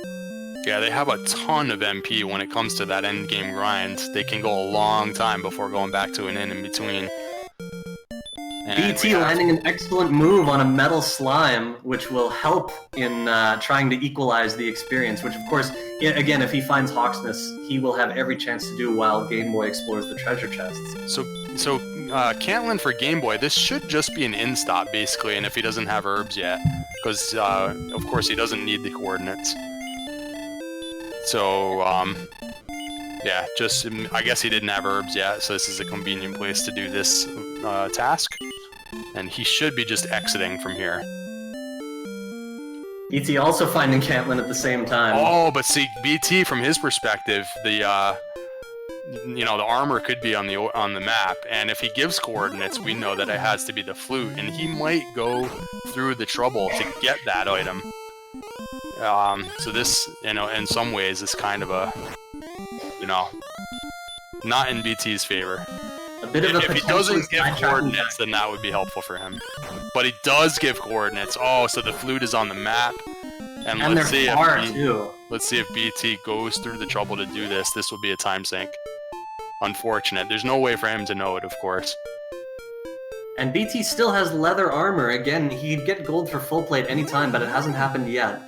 B: Yeah, they have a ton of MP when it comes to that end game grind. They can go a long time before going back to an in between. And
A: BT landing an excellent move on a metal slime, which will help in trying to equalize the experience, which of course, again, if he finds Hawksness, he will have every chance to do while Game Boy explores the treasure chests.
B: So Cantlin for Game Boy, this should just be an in-stop, basically, and if he doesn't have herbs yet, because, of course, he doesn't need the coordinates. So, yeah, I guess he didn't have herbs yet, so this is a convenient place to do this task. And he should be just exiting from here.
A: BT also finding Cantlin at the same time.
B: Oh, but see, BT, from his perspective, the armor could be on the map, and if he gives coordinates, we know that it has to be the flute, and he might go through the trouble to get that item. So this, in some ways, is kind of a, not in BT's favor.
A: A bit of a
B: if he doesn't give coordinates, then that would be helpful for him. But he does give coordinates. Oh, so the flute is on the map. And let's see if BT goes through the trouble to do this. This will be a time sink. Unfortunate. There's no way for him to know it, of course.
A: And BT still has leather armor. Again, he'd get gold for full plate anytime, but it hasn't happened yet.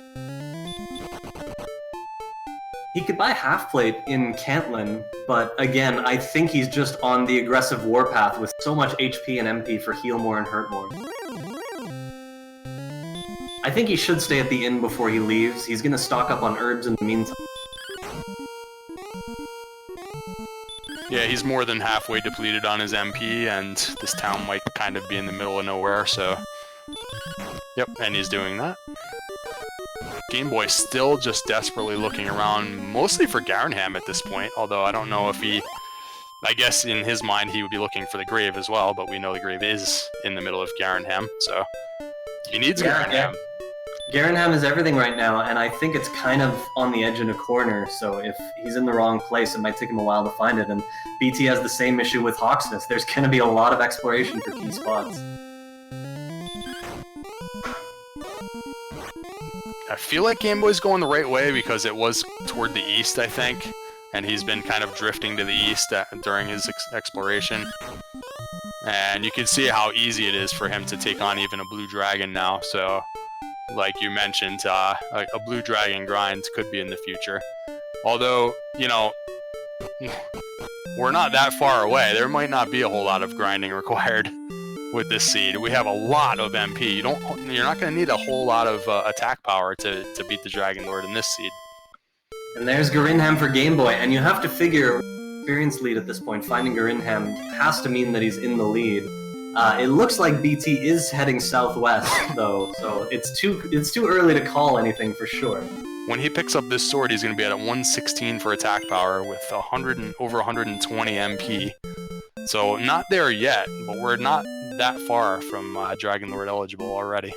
A: He could buy half plate in Cantlin, but again, I think he's just on the aggressive warpath with so much HP and MP for heal more and hurt more. I think he should stay at the inn before he leaves. He's gonna stock up on herbs in the meantime.
B: Yeah, he's more than halfway depleted on his MP, and this town might kind of be in the middle of nowhere, so... Yep, and he's doing that. Game Boy still just desperately looking around, mostly for Garenham at this point, although I don't know if he... I guess in his mind he would be looking for the grave as well, but we know the grave is in the middle of Garenham, so... He needs Garenham.
A: Garenham is everything right now, and I think it's kind of on the edge in a corner, so if he's in the wrong place, it might take him a while to find it, and BT has the same issue with Hawksness. There's going to be a lot of exploration for key spots.
B: I feel like Game Boy's going the right way because it was toward the east, I think, and he's been kind of drifting to the east during his exploration. And you can see how easy it is for him to take on even a blue dragon now, so... Like you mentioned, a blue dragon grind could be in the future. Although, we're not that far away. There might not be a whole lot of grinding required with this seed. We have a lot of MP. You're not going to need a whole lot of attack power to beat the Dragon Lord in this seed.
A: And there's Garinham for Game Boy, and you have to figure experience lead at this point. Finding Garinham has to mean that he's in the lead. It looks like BT is heading southwest, though, so it's too early to call anything for sure.
B: When he picks up this sword, he's going to be at a 116 for attack power with over 120 MP. So not there yet, but we're not that far from Dragon Lord eligible already.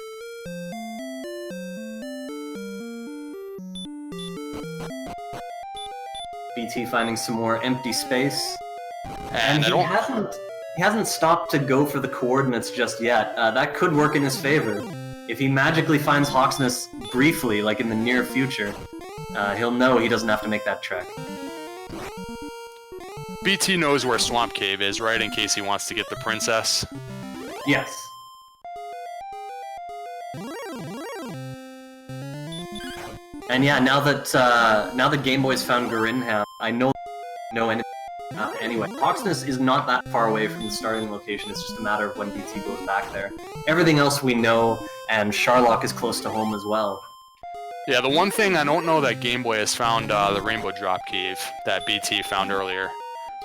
A: BT finding some more empty space.
B: And
A: he hasn't stopped to go for the coordinates just yet. That could work in his favor. If he magically finds Hawksness briefly, like in the near future, he'll know he doesn't have to make that trek.
B: BT knows where Swamp Cave is, right, in case he wants to get the princess?
A: Yes. And yeah, now that Game Boy's found Garinham, I know any. Anyway, Hawksness is not that far away from the starting location. It's just a matter of when BT goes back there. Everything else we know, and Charlock is close to home as well.
B: Yeah, the one thing I don't know that Game Boy has found the Rainbow Drop Cave that BT found earlier.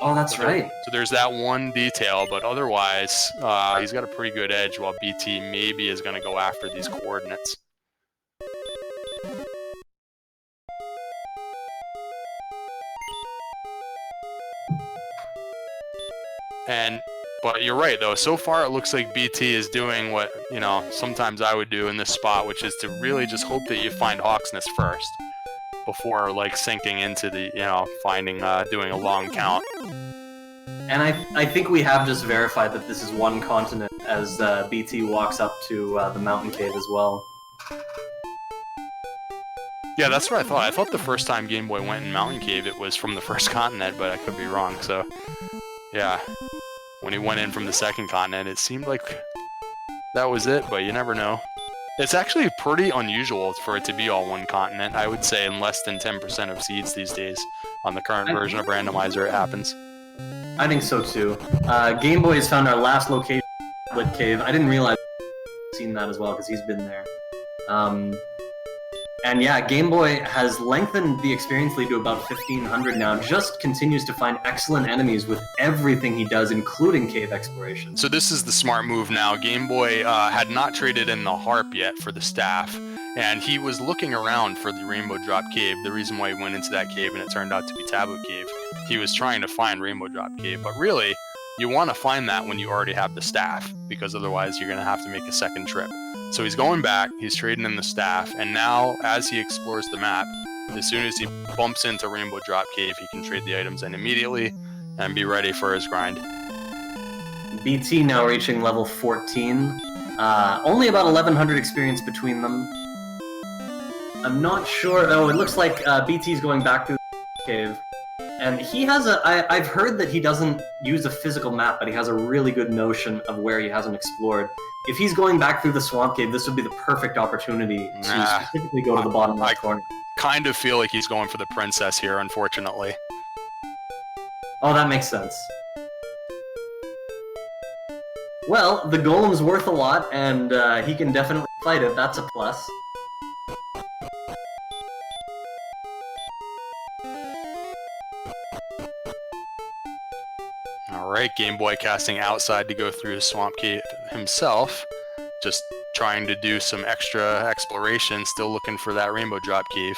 A: Oh, that's right.
B: So there's that one detail, but otherwise, he's got a pretty good edge while BT maybe is going to go after these coordinates. But you're right, though. So far, it looks like BT is doing what, sometimes I would do in this spot, which is to really just hope that you find Hawksness first before, sinking into the, doing a long count.
A: And I think we have just verified that this is one continent as BT walks up to the mountain cave as well.
B: Yeah, that's what I thought. I thought the first time Game Boy went in Mountain Cave, it was from the first continent, but I could be wrong, so... Yeah. When he went in from the second continent, it seemed like that was it, but you never know. It's actually pretty unusual for it to be all one continent. I would say in less than 10% of seeds these days. On the current version of Randomizer, it happens.
A: I think so, too. Game Boy has found our last location, Tablet Cave. I didn't realize I'd seen that as well, because he's been there. And yeah, Game Boy has lengthened the experience lead to about 1,500 now, just continues to find excellent enemies with everything he does, including cave exploration.
B: So this is the smart move now. Game Boy had not traded in the harp yet for the staff, and he was looking around for the Rainbow Drop Cave, the reason why he went into that cave and it turned out to be Taboo Cave. He was trying to find Rainbow Drop Cave, but really, you want to find that when you already have the staff, because otherwise you're going to have to make a second trip. So he's going back, he's trading in the staff, and now, as he explores the map, as soon as he bumps into Rainbow Drop Cave, he can trade the items in immediately and be ready for his grind.
A: BT now reaching level 14. Only about 1,100 experience between them. I'm not sure... Oh, it looks like BT's going back through the cave. And he has I've heard that he doesn't use a physical map, but he has a really good notion of where he hasn't explored. If he's going back through the swamp cave, this would be the perfect opportunity to specifically go to the bottom left corner.
B: Kind of feel like he's going for the princess here, unfortunately.
A: Oh, that makes sense. Well, the golem's worth a lot, and he can definitely fight it. That's a plus.
B: Alright, Game Boy casting outside to go through the swamp cave himself. Just trying to do some extra exploration, still looking for that Rainbow Drop Cave.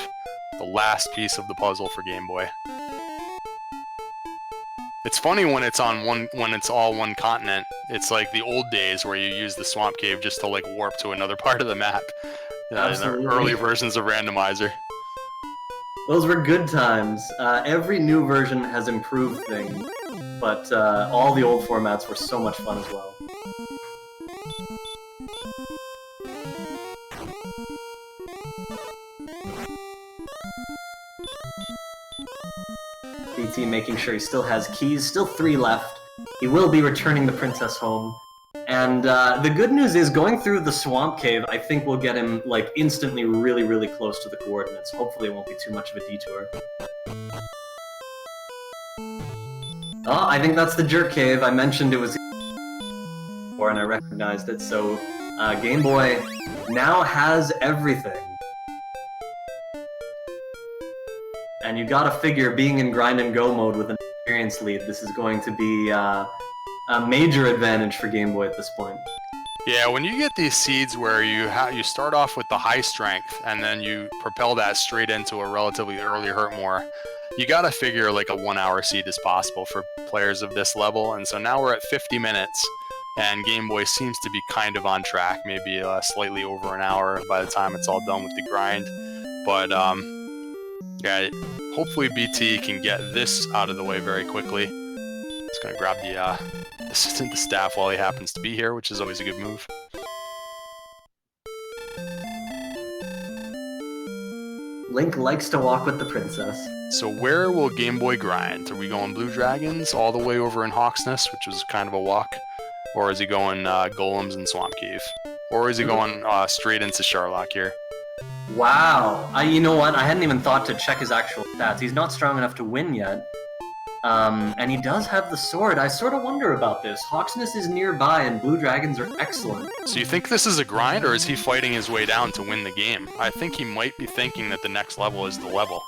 B: The last piece of the puzzle for Game Boy. It's funny when it's all one continent. It's like the old days where you use the swamp cave just to warp to another part of the map. In the early versions of Randomizer.
A: Those were good times. Every new version has improved things, but all the old formats were so much fun as well. BT making sure he still has keys, still 3 left. He will be returning the princess home. And the good news is, going through the swamp cave, I think will get him, instantly really, really close to the coordinates. Hopefully it won't be too much of a detour. Oh, I think that's the Jerk Cave. I mentioned it was before and I recognized it, so Game Boy now has everything. And you gotta figure, being in grind and go mode with an experience lead, this is going to be a major advantage for Game Boy at this point.
B: Yeah, when you get these seeds where you start off with the high strength and then you propel that straight into a relatively early hurt more, you gotta figure like a 1 hour seed is possible for players of this level. And so now we're at 50 minutes and Game Boy seems to be kind of on track, maybe slightly over an hour by the time it's all done with the grind. But yeah, hopefully BT can get this out of the way very quickly. Just gonna grab the assistant to staff while he happens to be here, which is always a good move.
A: Link likes to walk with the princess.
B: So where will Game Boy grind? Are we going Blue Dragons all the way over in Hawksness, which was kind of a walk? Or is he going Golems and Swamp Cave? Or is he going straight into Charlock here?
A: Wow. You know what? I hadn't even thought to check his actual stats. He's not strong enough to win yet. And he does have the sword. I sort of wonder about this. Hawksness is nearby and Blue Dragons are excellent.
B: So you think this is a grind, or is he fighting his way down to win the game? I think he might be thinking that the next level is the level.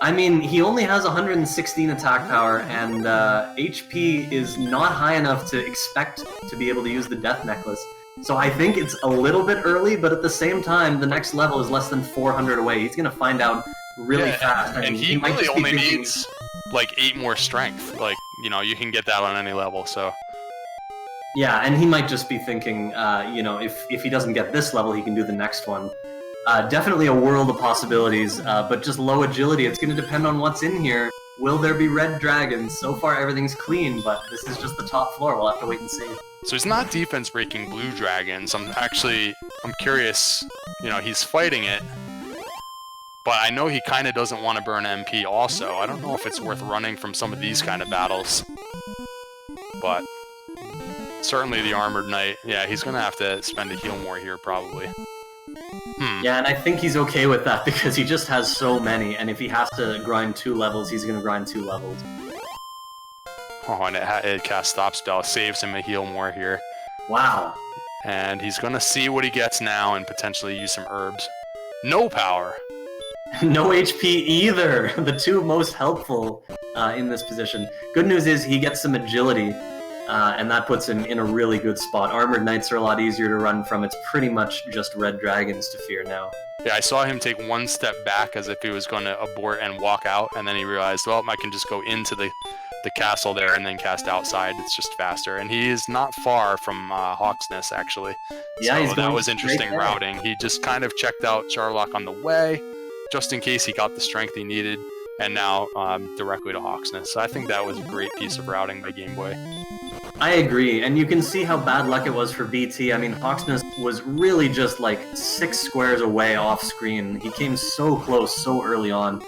A: I mean, he only has 116 attack power, and HP is not high enough to expect to be able to use the Death Necklace. So I think it's a little bit early, but at the same time, the next level is less than 400 away. He's going to find out really fast.
B: And he
A: might
B: really
A: just be
B: only
A: thinking,
B: needs like 8 more strength. Like, you know, you can get that on any level, so...
A: Yeah, and he might just be thinking, you know, if he doesn't get this level, he can do the next one. Definitely a world of possibilities, but just low agility. It's going to depend on what's in here. Will there be red dragons? So far, everything's clean, but this is just the top floor. We'll have to wait and see.
B: So he's not defense breaking blue dragons. I'm curious, you know, he's fighting it, but I know he kind of doesn't want to burn MP also. I don't know if it's worth running from some of these kind of battles, but certainly the Armored Knight, yeah, he's going to have to spend a heal more here probably.
A: Yeah, and I think he's okay with that because he just has so many, and if he has to grind 2 levels, he's going to grind 2 levels.
B: Oh, and it cast Stop Spell, saves him a heal more here.
A: Wow.
B: And he's going to see what he gets now and potentially use some herbs. No power!
A: No HP either! The 2 most helpful in this position. Good news is he gets some agility, and that puts him in a really good spot. Armored Knights are a lot easier to run from. It's pretty much just red dragons to fear now.
B: Yeah, I saw him take 1 step back as if he was going to abort and walk out, and then he realized, well, I can just go into the castle there and then cast outside. It's just faster. And he is not far from Hawksness, actually.
A: Yeah,
B: so that was interesting routing. He just kind of checked out Charlock on the way, just in case he got the strength he needed, and now directly to Hawksness. So I think that was a great piece of routing by Game Boy.
A: I agree, and you can see how bad luck it was for BT. I mean, Hawksness was really just like 6 squares away off screen. He came so close so early on,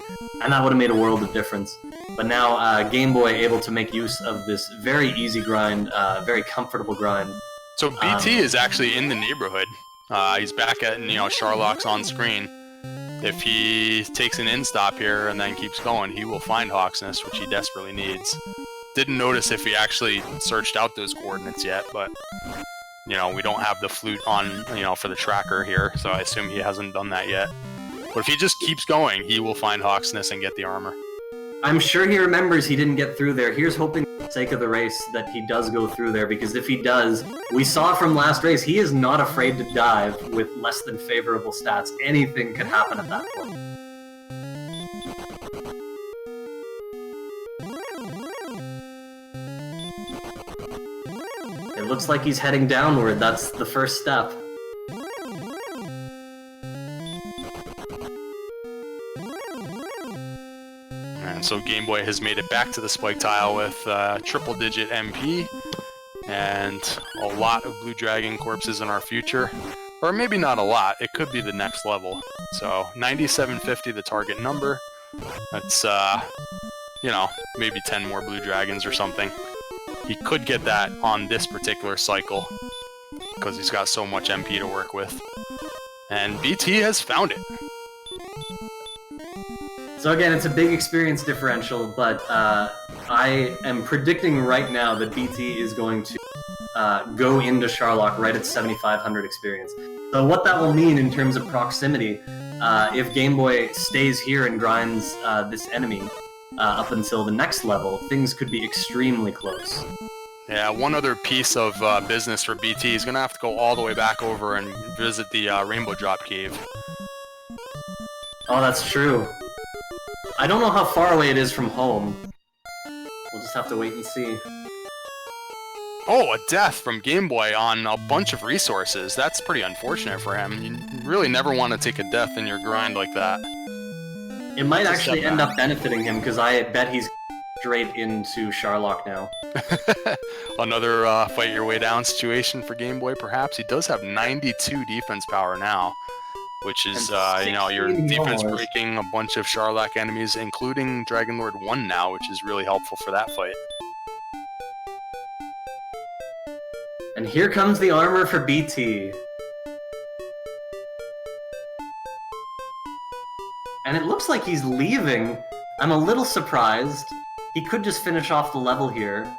A: and that would have made a world of difference. But now Game Boy able to make use of this very easy grind, very comfortable grind.
B: So BT is actually in the neighborhood. He's back at, you know, Charlock's on screen. If he takes an in-stop here and then keeps going, he will find Hawksness, which he desperately needs. Didn't notice if he actually searched out those coordinates yet, but, you know, we don't have the flute on, you know, for the tracker here, so I assume he hasn't done that yet. But if he just keeps going, he will find Hawksness and get the armor.
A: I'm sure he remembers he didn't get through there. Here's hoping for the sake of the race that he does go through there, because if he does, we saw from last race, he is not afraid to dive with less than favorable stats. Anything could happen at that point. It looks like he's heading downward. That's the first step.
B: And so Game Boy has made it back to the spike tile with triple-digit MP and a lot of Blue Dragon corpses in our future. Or maybe not a lot. It could be the next level. So 9750, the target number. That's, you know, maybe 10 more Blue Dragons or something. He could get that on this particular cycle because he's got so much MP to work with. And BT has found it.
A: So again, it's a big experience differential, but I am predicting right now that BT is going to go into Charlock right at 7,500 experience. So what that will mean in terms of proximity, if Game Boy stays here and grinds this enemy up until the next level, things could be extremely close.
B: Yeah, one other piece of business for BT. He's going to have to go all the way back over and visit the Rainbow Drop Cave.
A: Oh, that's true. I don't know how far away it is from home. We'll just have to wait and see.
B: Oh, a death from Game Boy on a bunch of resources. That's pretty unfortunate for him. You really never want to take a death in your grind like that.
A: It might actually end up benefiting him, because I bet he's straight into Charlock now.
B: Another fight your way down situation for Game Boy, perhaps. He does have 92 defense power now, which is, you know, your defense breaking a bunch of Charlock enemies, including Dragon Lord 1 now, which is really helpful for that fight.
A: And here comes the armor for BT. And it looks like he's leaving. I'm a little surprised. He could just finish off the level here.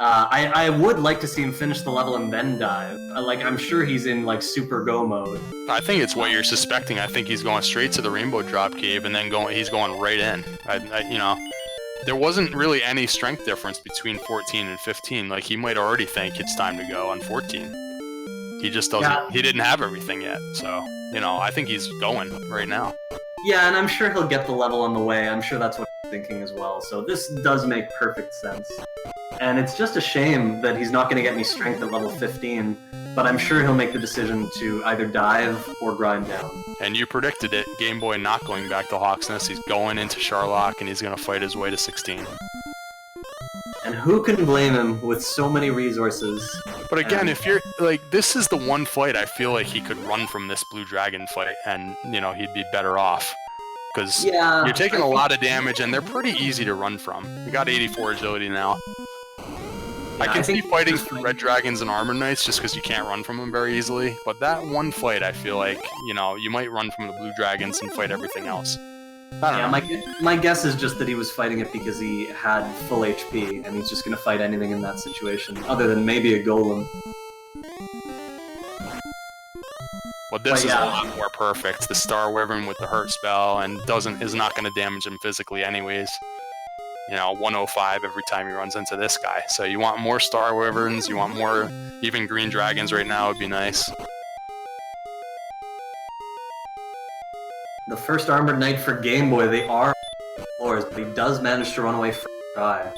A: I would like to see him finish the level and then dive. I'm sure he's in, super go mode.
B: I think it's what you're suspecting. I think he's going straight to the Rainbow Drop Cave and then he's going right in. You know, there wasn't really any strength difference between 14 and 15. Like, he might already think it's time to go on 14. He just doesn't,
A: Yeah.
B: He didn't have everything yet. So, you know, I think he's going right now.
A: Yeah, and I'm sure he'll get the level on the way. I'm sure that's what he's thinking as well. So this does make perfect sense. And it's just a shame that he's not going to get any strength at level 15, but I'm sure he'll make the decision to either dive or grind down.
B: And you predicted it. Game Boy not going back to Hawksnest. He's going into Charlock, and he's going to fight his way to 16.
A: And who can blame him with so many resources?
B: But again, if you're, this is the one fight I feel like he could run from this Blue Dragon fight, and, you know, he'd be better off. Because you're taking a lot of damage, and they're pretty easy to run from. You got 84 agility now. I can see fighting through Red Dragons and Armor Knights just because you can't run from them very easily, but that one fight, I feel like, you know, you might run from the Blue Dragons and fight everything else. I don't know.
A: My guess is just that he was fighting it because he had full HP, and he's just going to fight anything in that situation, other than maybe a golem.
B: But this is a lot more perfect. The Star Wyvern with the hurt spell and is not going to damage him physically anyways. You know, 105 every time he runs into this guy. So you want more Star Wyverns, you want more even Green Dragons right now would be nice.
A: The first Armored Knight for Game Boy, they are floors, but he does manage to run away from the try.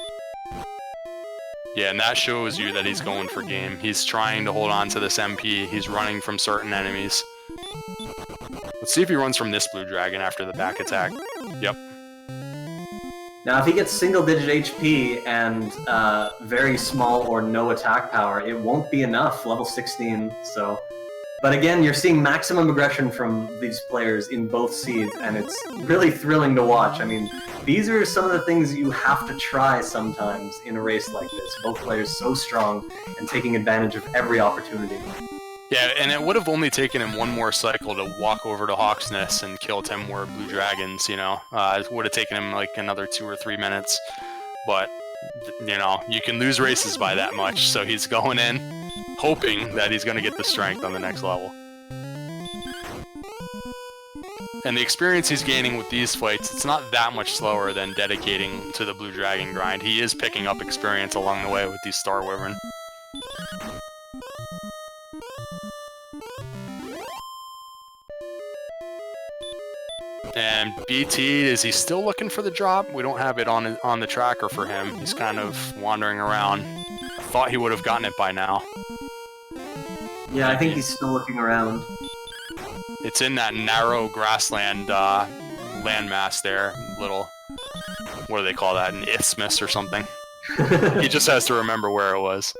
B: Yeah, and that shows you that he's going for game. He's trying to hold on to this MP. He's running from certain enemies. Let's see if he runs from this Blue Dragon after the back attack. Yep.
A: Now, if he gets single-digit HP and very small or no attack power, it won't be enough, level 16, so... But again, you're seeing maximum aggression from these players in both seeds, and it's really thrilling to watch. I mean, these are some of the things you have to try sometimes in a race like this. Both players so strong and taking advantage of every opportunity.
B: Yeah, and it would have only taken him one more cycle to walk over to Hawksnest and kill 10 more Blue Dragons, you know. It would have taken him like another 2 or 3 minutes. But, you know, you can lose races by that much. So he's going in, hoping that he's going to get the strength on the next level. And the experience he's gaining with these fights, it's not that much slower than dedicating to the Blue Dragon grind. He is picking up experience along the way with these Star Wyvern. And BT, is he still looking for the drop? We don't have it on the tracker for him. He's kind of wandering around. I thought he would have gotten it by now.
A: Yeah, I think he's still looking around.
B: It's in that narrow grassland landmass there. Little, what do they call that? An isthmus or something. He just has to remember where it was.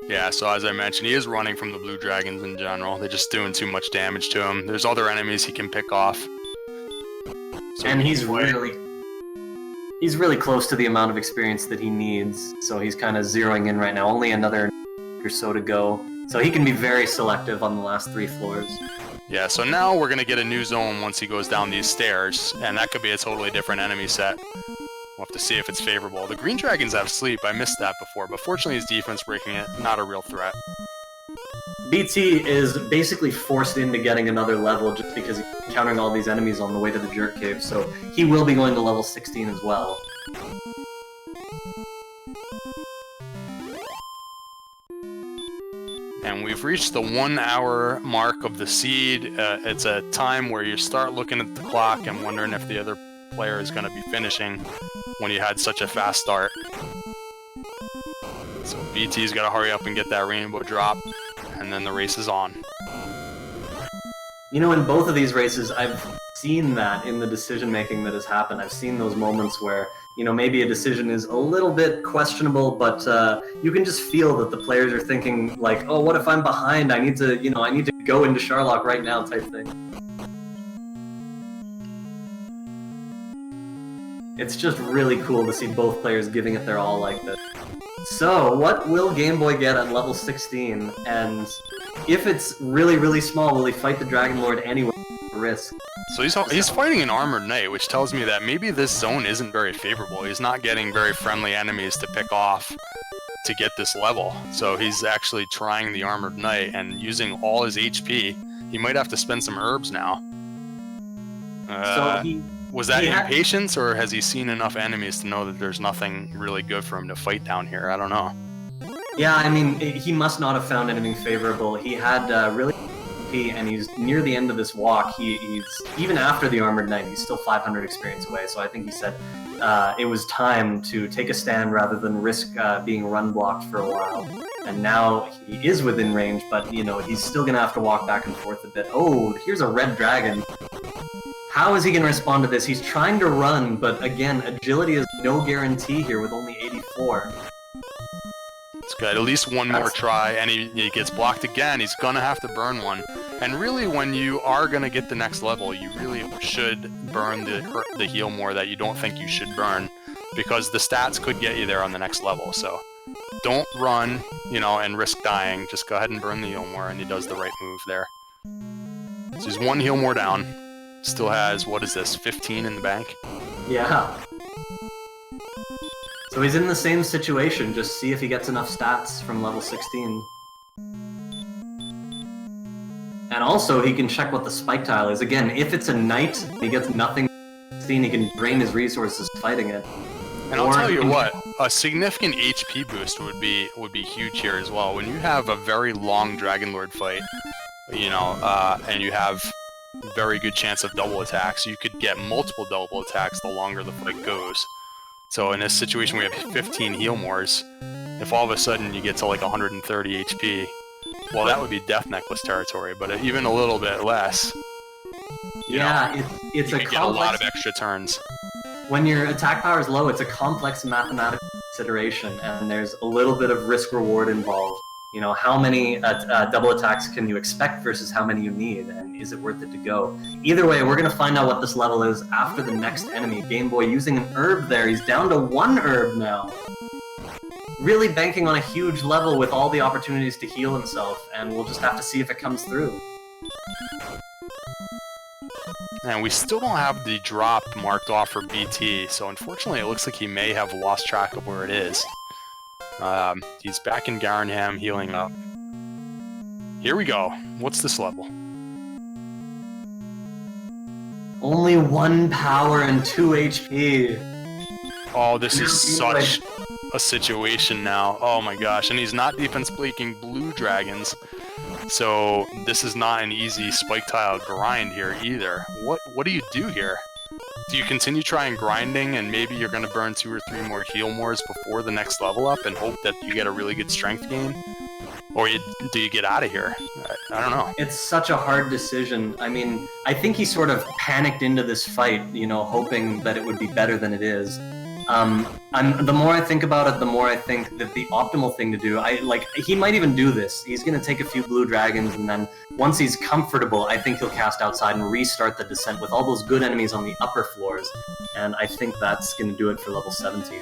B: Yeah, so as I mentioned, he is running from the Blue Dragons in general. They're just doing too much damage to him. There's other enemies he can pick off. So
A: and he's really close to the amount of experience that he needs, so he's kind of zeroing in right now. Only another or so to go. So he can be very selective on the last 3 floors.
B: Yeah, so now we're going to get a new zone once he goes down these stairs, and that could be a totally different enemy set. We'll have to see if it's favorable. The green dragons have sleep. I missed that before, but fortunately his defense breaking it, not a real threat.
A: BT is basically forced into getting another level just because he's encountering all these enemies on the way to the Jerk Cave, so he will be going to level 16 as well.
B: And we've reached the 1 hour mark of the seed. It's a time where you start looking at the clock and wondering if the other player is going to be finishing when you had such a fast start. So BT's got to hurry up and get that rainbow drop, and then the race is on.
A: You know, in both of these races, I've seen that in the decision-making that has happened. I've seen those moments where, you know, maybe a decision is a little bit questionable, but you can just feel that the players are thinking, like, oh, what if I'm behind? I need to, you know, I need to go into Charlock right now type thing. It's just really cool to see both players giving it their all like this. So, what will Game Boy get at level 16? And if it's really, really small, will he fight the Dragon Lord anyway? Risk.
B: So he's fighting an Armored Knight, which tells me that maybe this zone isn't very favorable. He's not getting very friendly enemies to pick off to get this level. So he's actually trying the Armored Knight and using all his HP. He might have to spend some herbs now. Was that impatience, or has he seen enough enemies to know that there's nothing really good for him to fight down here? I don't know.
A: Yeah, I mean, he must not have found anything favorable. He had really HP, and he's near the end of this walk. He's even after the Armored Knight, he's still 500 experience away. So I think he said it was time to take a stand rather than risk being run blocked for a while. And now he is within range, but you know he's still gonna have to walk back and forth a bit. Oh, here's a red dragon. How is he going to respond to this? He's trying to run, but again, agility is no guarantee here with only 84.
B: It's got at least one more try, and he gets blocked again. He's going to have to burn one. And really, when you are going to get the next level, you really should burn the heal more that you don't think you should burn, because the stats could get you there on the next level. So don't run, you know, and risk dying. Just go ahead and burn the heal more, and he does the right move there. So he's 1 heal more down. Still has, what is this, 15 in the bank?
A: Yeah. So he's in the same situation, just see if he gets enough stats from level 16. And also, he can check what the spike tile is. Again, if it's a knight, he gets nothing, he can drain his resources fighting it.
B: And I'll tell you what, a significant HP boost would be huge here as well. When you have a very long Dragon Lord fight, you know, and you have very good chance of double attacks. You could get multiple double attacks the longer the fight goes. So in this situation we have 15 heal mores. If all of a sudden you get to like 130 HP, well, that would be Death Necklace territory, but even a little bit less.
A: It's a complex,
B: get a lot of extra turns.
A: When your attack power is low, it's a complex mathematical consideration, and there's a little bit of risk-reward involved. You know, how many double attacks can you expect versus how many you need, and is it worth it to go? Either way, we're going to find out what this level is after the next enemy. Game Boy using an herb there. He's down to 1 herb now. Really banking on a huge level with all the opportunities to heal himself, and we'll just have to see if it comes through.
B: And we still don't have the drop marked off for BT, so unfortunately it looks like he may have lost track of where it is. He's back in Garenham, healing up. Here we go. What's this level?
A: Only 1 power and 2 HP.
B: Oh, this is such a situation now. Oh my gosh, and he's not defense bleaking blue dragons. So this is not an easy spike tile grind here either. What do you do here? Do you continue trying grinding and maybe you're going to burn 2 or 3 more heal mores before the next level up and hope that you get a really good strength gain? Or do you get out of here? I don't know.
A: It's such a hard decision. I mean, I think he sort of panicked into this fight, you know, hoping that it would be better than it is. The more I think about it, the more I think that the optimal thing to do, he might even do this. He's going to take a few blue dragons, and then once he's comfortable, I think he'll cast outside and restart the descent with all those good enemies on the upper floors. And I think that's going to do it for level 17.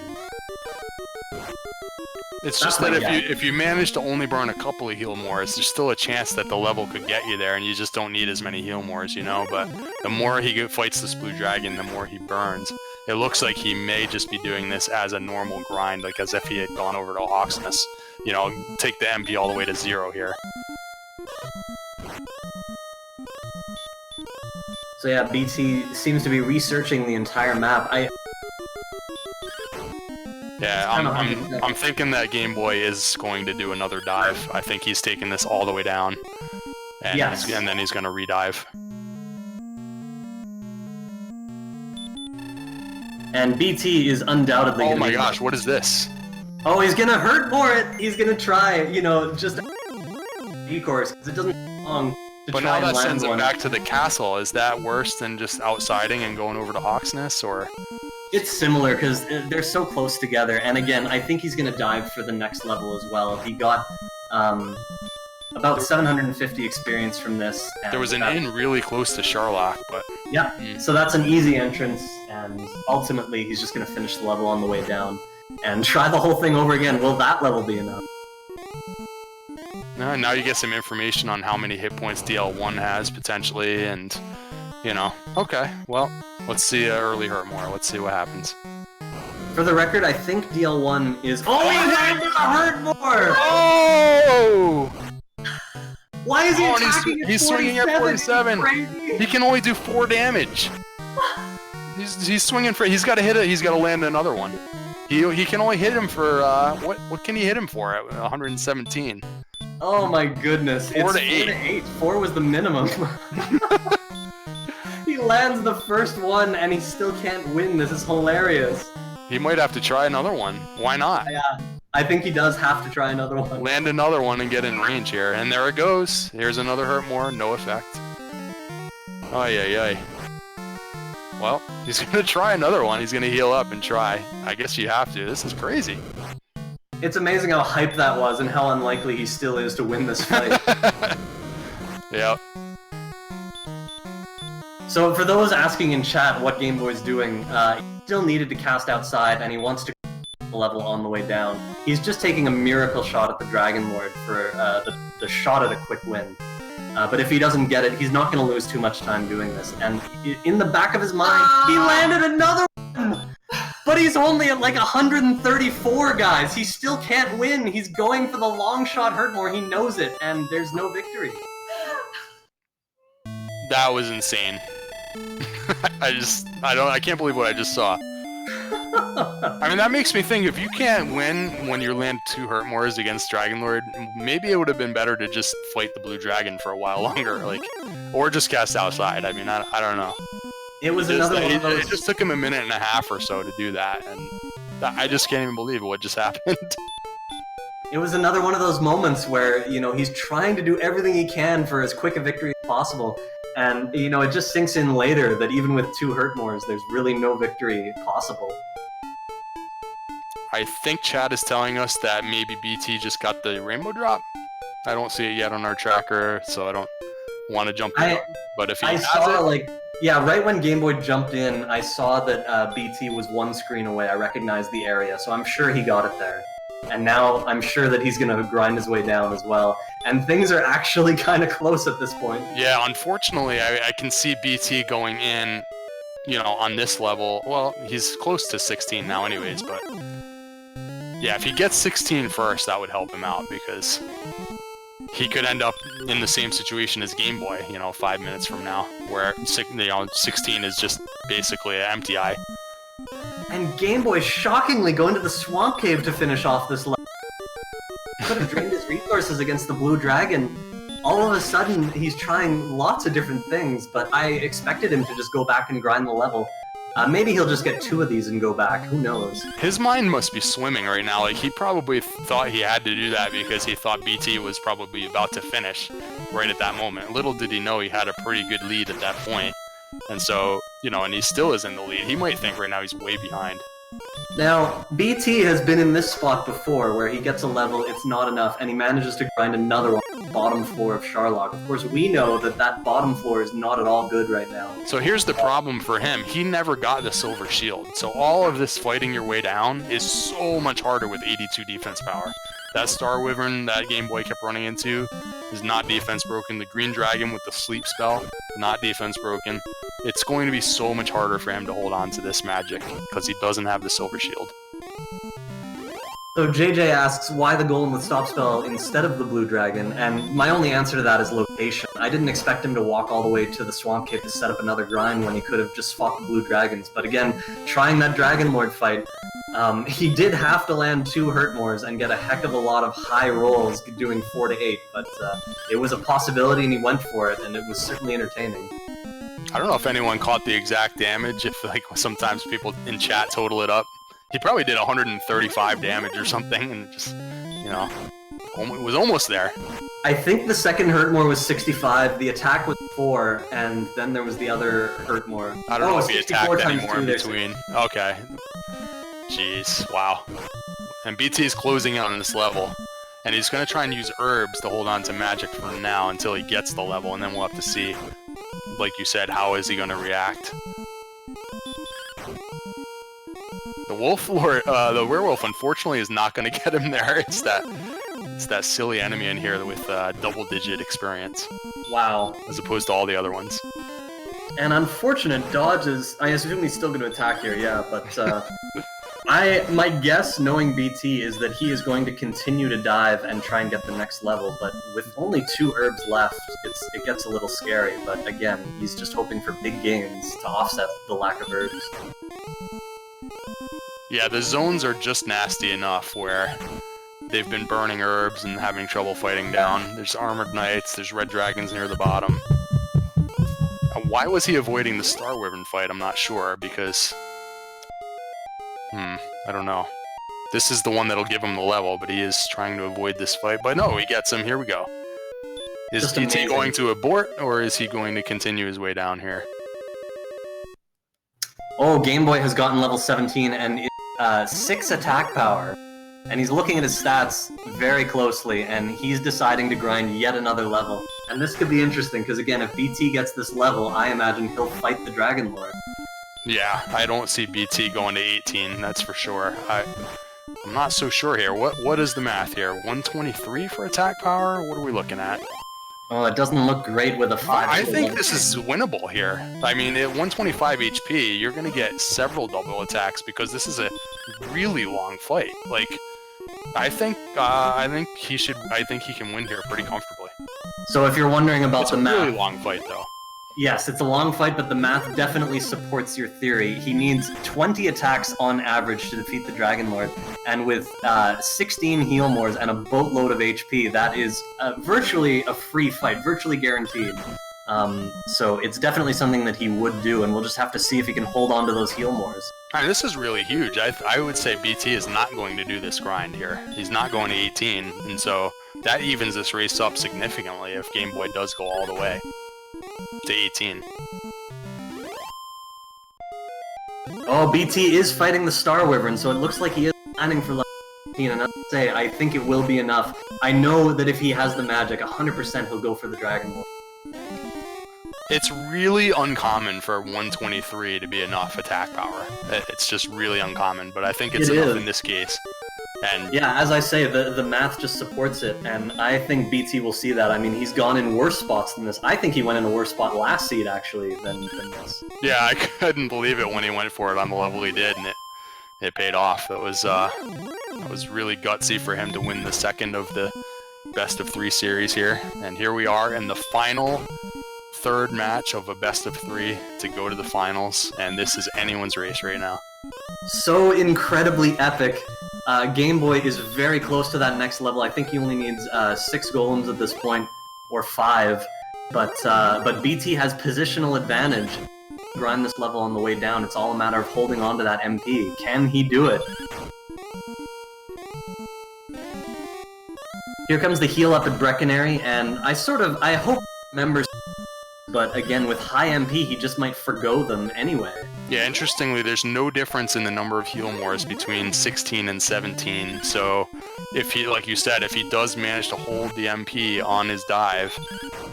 B: It's just that if you manage to only burn a couple of heal mores, there's still a chance that the level could get you there, and you just don't need as many heal mores, you know? But the more he fights this blue dragon, the more he burns. It looks like he may just be doing this as a normal grind, like as if he had gone over to Hawksness. You know, take the MP all the way to 0 here.
A: So yeah, BT seems to be researching the entire map.
B: Yeah, I'm thinking that Game Boy is going to do another dive. I think he's taking this all the way down, and, and then he's going to redive.
A: And BT is undoubtedly.
B: Oh my gosh, what is this?
A: Oh, he's gonna hurt for it. He's gonna try, you know, just E-course because it doesn't take long.
B: But now that sends him back to the castle. Is that worse than just outsiding and going over to Hawksness, or?
A: It's similar because they're so close together, and again, I think he's gonna dive for the next level as well. He got about 750 experience from this.
B: There was an inn really close to Charlock, but
A: yeah, so that's an easy entrance, and ultimately he's just gonna finish the level on the way down and try the whole thing over again. Will that level be enough?
B: Now you get some information on how many hit points DL1 has potentially, and you know, okay, well. Let's see early hurt more. Let's see what happens.
A: For the record, I think DL1 is. Oh, he landed a hurt more!
B: Oh!
A: Why is he attacking at 47?
B: He's swinging at 47. He can only do 4 damage. He's swinging for. He's got to hit it. He's got to land another one. He can only hit him for what can he hit him for at 117?
A: Oh my goodness!
B: 4 to 8.
A: 4 was the minimum. He lands the first one and he still can't win. This is hilarious.
B: He might have to try another one. Why not?
A: Yeah, I think he does have to try another one.
B: Land another one and get in range here. And there it goes. Here's another hurt more. No effect. Oh, yeah. Well, he's going to try another one. He's going to heal up and try. I guess you have to. This is crazy.
A: It's amazing how hyped that was and how unlikely he still is to win this fight.
B: Yep.
A: So for those asking in chat what Game Boy's doing, he still needed to cast outside and he wants to the level on the way down. He's just taking a miracle shot at the Dragon Lord for the shot at a quick win. But if he doesn't get it, he's not going to lose too much time doing this. And in the back of his mind, he landed another one! But he's only at like 134, guys! He still can't win! He's going for the long shot Hurtmore, he knows it, and there's no victory.
B: That was insane. I can't believe what I just saw. I mean, that makes me think, if you can't win when you land 2 Hurtmores against Dragon Lord, maybe it would have been better to just fight the Blue Dragon for a while longer, like, or just cast outside. I mean, I don't know.
A: It was another one of those...
B: It just took him a minute and a half or so to do that, and I just can't even believe what just happened.
A: It was another one of those moments where, you know, he's trying to do everything he can for as quick a victory as possible, and, you know, it just sinks in later that even with 2 Hurtmores, there's really no victory possible.
B: I think chat is telling us that maybe BT just got the rainbow drop. I don't see it yet on our tracker, so I don't want to jump in. But if he has it...
A: Yeah, right when Game Boy jumped in, I saw that BT was 1 screen away. I recognized the area, so I'm sure he got it there. And now I'm sure that he's going to grind his way down as well. And things are actually kind of close at this point.
B: Yeah, unfortunately, I can see BT going in, you know, on this level. Well, he's close to 16 now anyways, but... Yeah, if he gets 16 first, that would help him out, because he could end up in the same situation as Game Boy, you know, 5 minutes from now, where 16 is just basically an empty eye.
A: And Game Boy shockingly going to the Swamp Cave to finish off this level. Could have drained his resources against the Blue Dragon. All of a sudden, he's trying lots of different things, but I expected him to just go back and grind the level. Maybe he'll just get 2 of these and go back, who knows?
B: His mind must be swimming right now, like he probably thought he had to do that because he thought BT was probably about to finish right at that moment. Little did he know he had a pretty good lead at that point. And so, you know, and he still is in the lead. He might think right now he's way behind.
A: Now, BT has been in this spot before, where he gets a level, it's not enough, and he manages to grind another one on the bottom floor of Charlock. Of course, we know that that bottom floor is not at all good right now.
B: So here's the problem for him. He never got the silver shield. So all of this fighting your way down is so much harder with 82 defense power. That Star Wyvern that Game Boy kept running into is not defense broken. The Green Dragon with the sleep spell, not defense broken. It's going to be so much harder for him to hold on to this magic because he doesn't have the Silver Shield.
A: So JJ asks why the Golem with Stop Spell instead of the Blue Dragon, and my only answer to that is location. I didn't expect him to walk all the way to the Swamp Cave to set up another grind when he could have just fought the Blue Dragons. But again, trying that Dragon Lord fight, he did have to land 2 Hurtmores and get a heck of a lot of high rolls doing 4 to 8, but it was a possibility and he went for it, and it was certainly entertaining.
B: I don't know if anyone caught the exact damage, if like sometimes people in chat total it up. He probably did 135 damage or something, and just, you know, it was almost there.
A: I think the second Hurtmore was 65, the attack was 4, and then there was the other Hurtmore.
B: I don't know if he attacked anymore in
A: 2,
B: between. Okay. Jeez, wow. And BT is closing out on this level, and he's going to try and use herbs to hold on to magic for now until he gets the level, and then we'll have to see, like you said, how is he going to react. The werewolf, unfortunately, is not going to get him there. It's that silly enemy in here with double-digit experience.
A: Wow.
B: As opposed to all the other ones.
A: And unfortunate dodges. I assume he's still going to attack here, yeah, but my guess, knowing BT, is that he is going to continue to dive and try and get the next level, but with only 2 herbs left, it gets a little scary, but again, he's just hoping for big gains to offset the lack of herbs.
B: Yeah, the zones are just nasty enough where they've been burning herbs and having trouble fighting down. There's armored knights, there's red dragons near the bottom. Why was he avoiding the Star Wyvern fight? I'm not sure, because... I don't know. This is the one that'll give him the level, but he is trying to avoid this fight. But no, he gets him. Here we go. Is DT going to abort, or is he going to continue his way down here?
A: Oh, Game Boy has gotten level 17 and 6 attack power. And he's looking at his stats very closely, and he's deciding to grind yet another level. And this could be interesting, because again, if BT gets this level, I imagine he'll fight the Dragon Lord.
B: Yeah, I don't see BT going to 18, that's for sure. I'm not so sure here. What is the math here? 123 for attack power? What are we looking at?
A: Oh, it doesn't look great with a 5.
B: I think this is winnable here. I mean, at 125 HP, you're going to get several double attacks because this is a really long fight. Like, I think he can win here pretty comfortably.
A: So if you're wondering about the math,
B: it's a really long fight though.
A: Yes, it's a long fight, but the math definitely supports your theory. He needs 20 attacks on average to defeat the Dragon Lord, and with 16 heal mores and a boatload of HP, that is virtually a free fight, virtually guaranteed. So it's definitely something that he would do, and we'll just have to see if he can hold on to those heal mores.
B: Alright, this is really huge. I would say BT is not going to do this grind here. He's not going to 18, and so that evens this race up significantly if Game Boy does go all the way to 18.
A: Oh, BT is fighting the Star Wyvern, so it looks like he is planning for level 18, and I'll say, I think it will be enough. I know that if he has the magic, 100% he'll go for the Dragon Lord.
B: It's really uncommon for 123 to be enough attack power. It's just really uncommon, but I think it's enough in this case. And
A: yeah, as I say, the math just supports it, and I think BT will see that. I mean, he's gone in worse spots than this. I think he went in a worse spot last seed, actually, than this.
B: Yeah, I couldn't believe it when he went for it on the level he did, and it paid off. It was really gutsy for him to win the second of the best of 3 series here. And here we are in the final third match of a best of 3 to go to the finals, and this is anyone's race right now.
A: So incredibly epic. Game Boy is very close to that next level. I think he only needs 6 golems at this point, or 5. But BT has positional advantage. Grind this level on the way down. It's all a matter of holding on to that MP. Can he do it? Here comes the heal up at Breckenary, and I hope members. But again, with high MP, he just might forgo them anyway.
B: Yeah, interestingly, there's no difference in the number of heal mores between 16 and 17, so if he, like you said, if he does manage to hold the MP on his dive,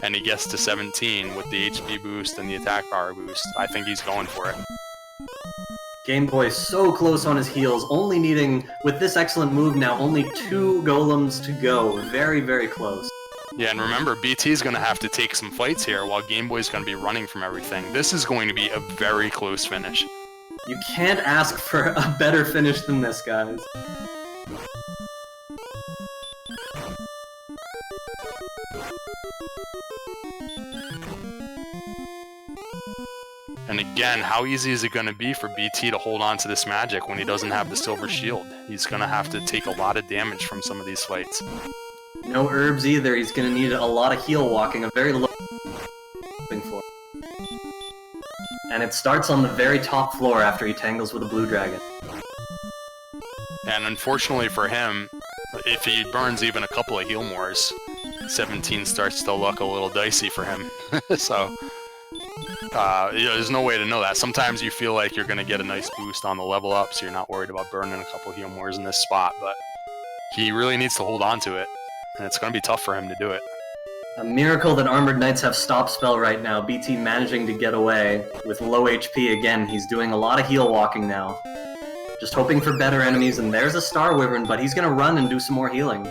B: and he gets to 17 with the HP boost and the attack power boost, I think he's going for it.
A: Game Boy so close on his heels, only needing, with this excellent move now, only 2 golems to go. Very, very close.
B: Yeah, and remember, BT's going to have to take some fights here while Game Boy's going to be running from everything. This is going to be a very close finish.
A: You can't ask for a better finish than this, guys.
B: And again, how easy is it going to be for BT to hold on to this magic when he doesn't have the silver shield? He's going to have to take a lot of damage from some of these fights.
A: No herbs either. He's going to need a lot of heal walking, a very low for. And it starts on the very top floor after he tangles with a blue dragon.
B: And unfortunately for him, if he burns even a couple of heal mores, 17 starts to look a little dicey for him. So, there's no way to know that. Sometimes you feel like you're going to get a nice boost on the level up, so you're not worried about burning a couple heal mores in this spot, but he really needs to hold on to it, and it's going to be tough for him to do it.
A: A miracle that Armored Knights have stop spell right now. BT managing to get away with low HP again. He's doing a lot of heal walking now. Just hoping for better enemies, and there's a Star Wyvern, but he's going to run and do some more healing.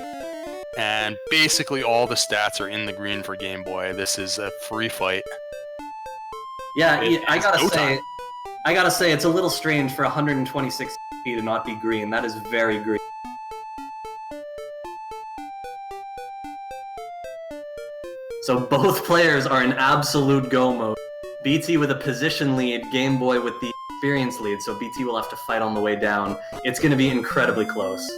B: And basically all the stats are in the green for Game Boy. This is a free fight.
A: Yeah, I gotta say, it's a little strange for 126 HP to not be green. That is very green. So both players are in absolute go mode. BT with a position lead, Game Boy with the experience lead, so BT will have to fight on the way down. It's gonna be incredibly close.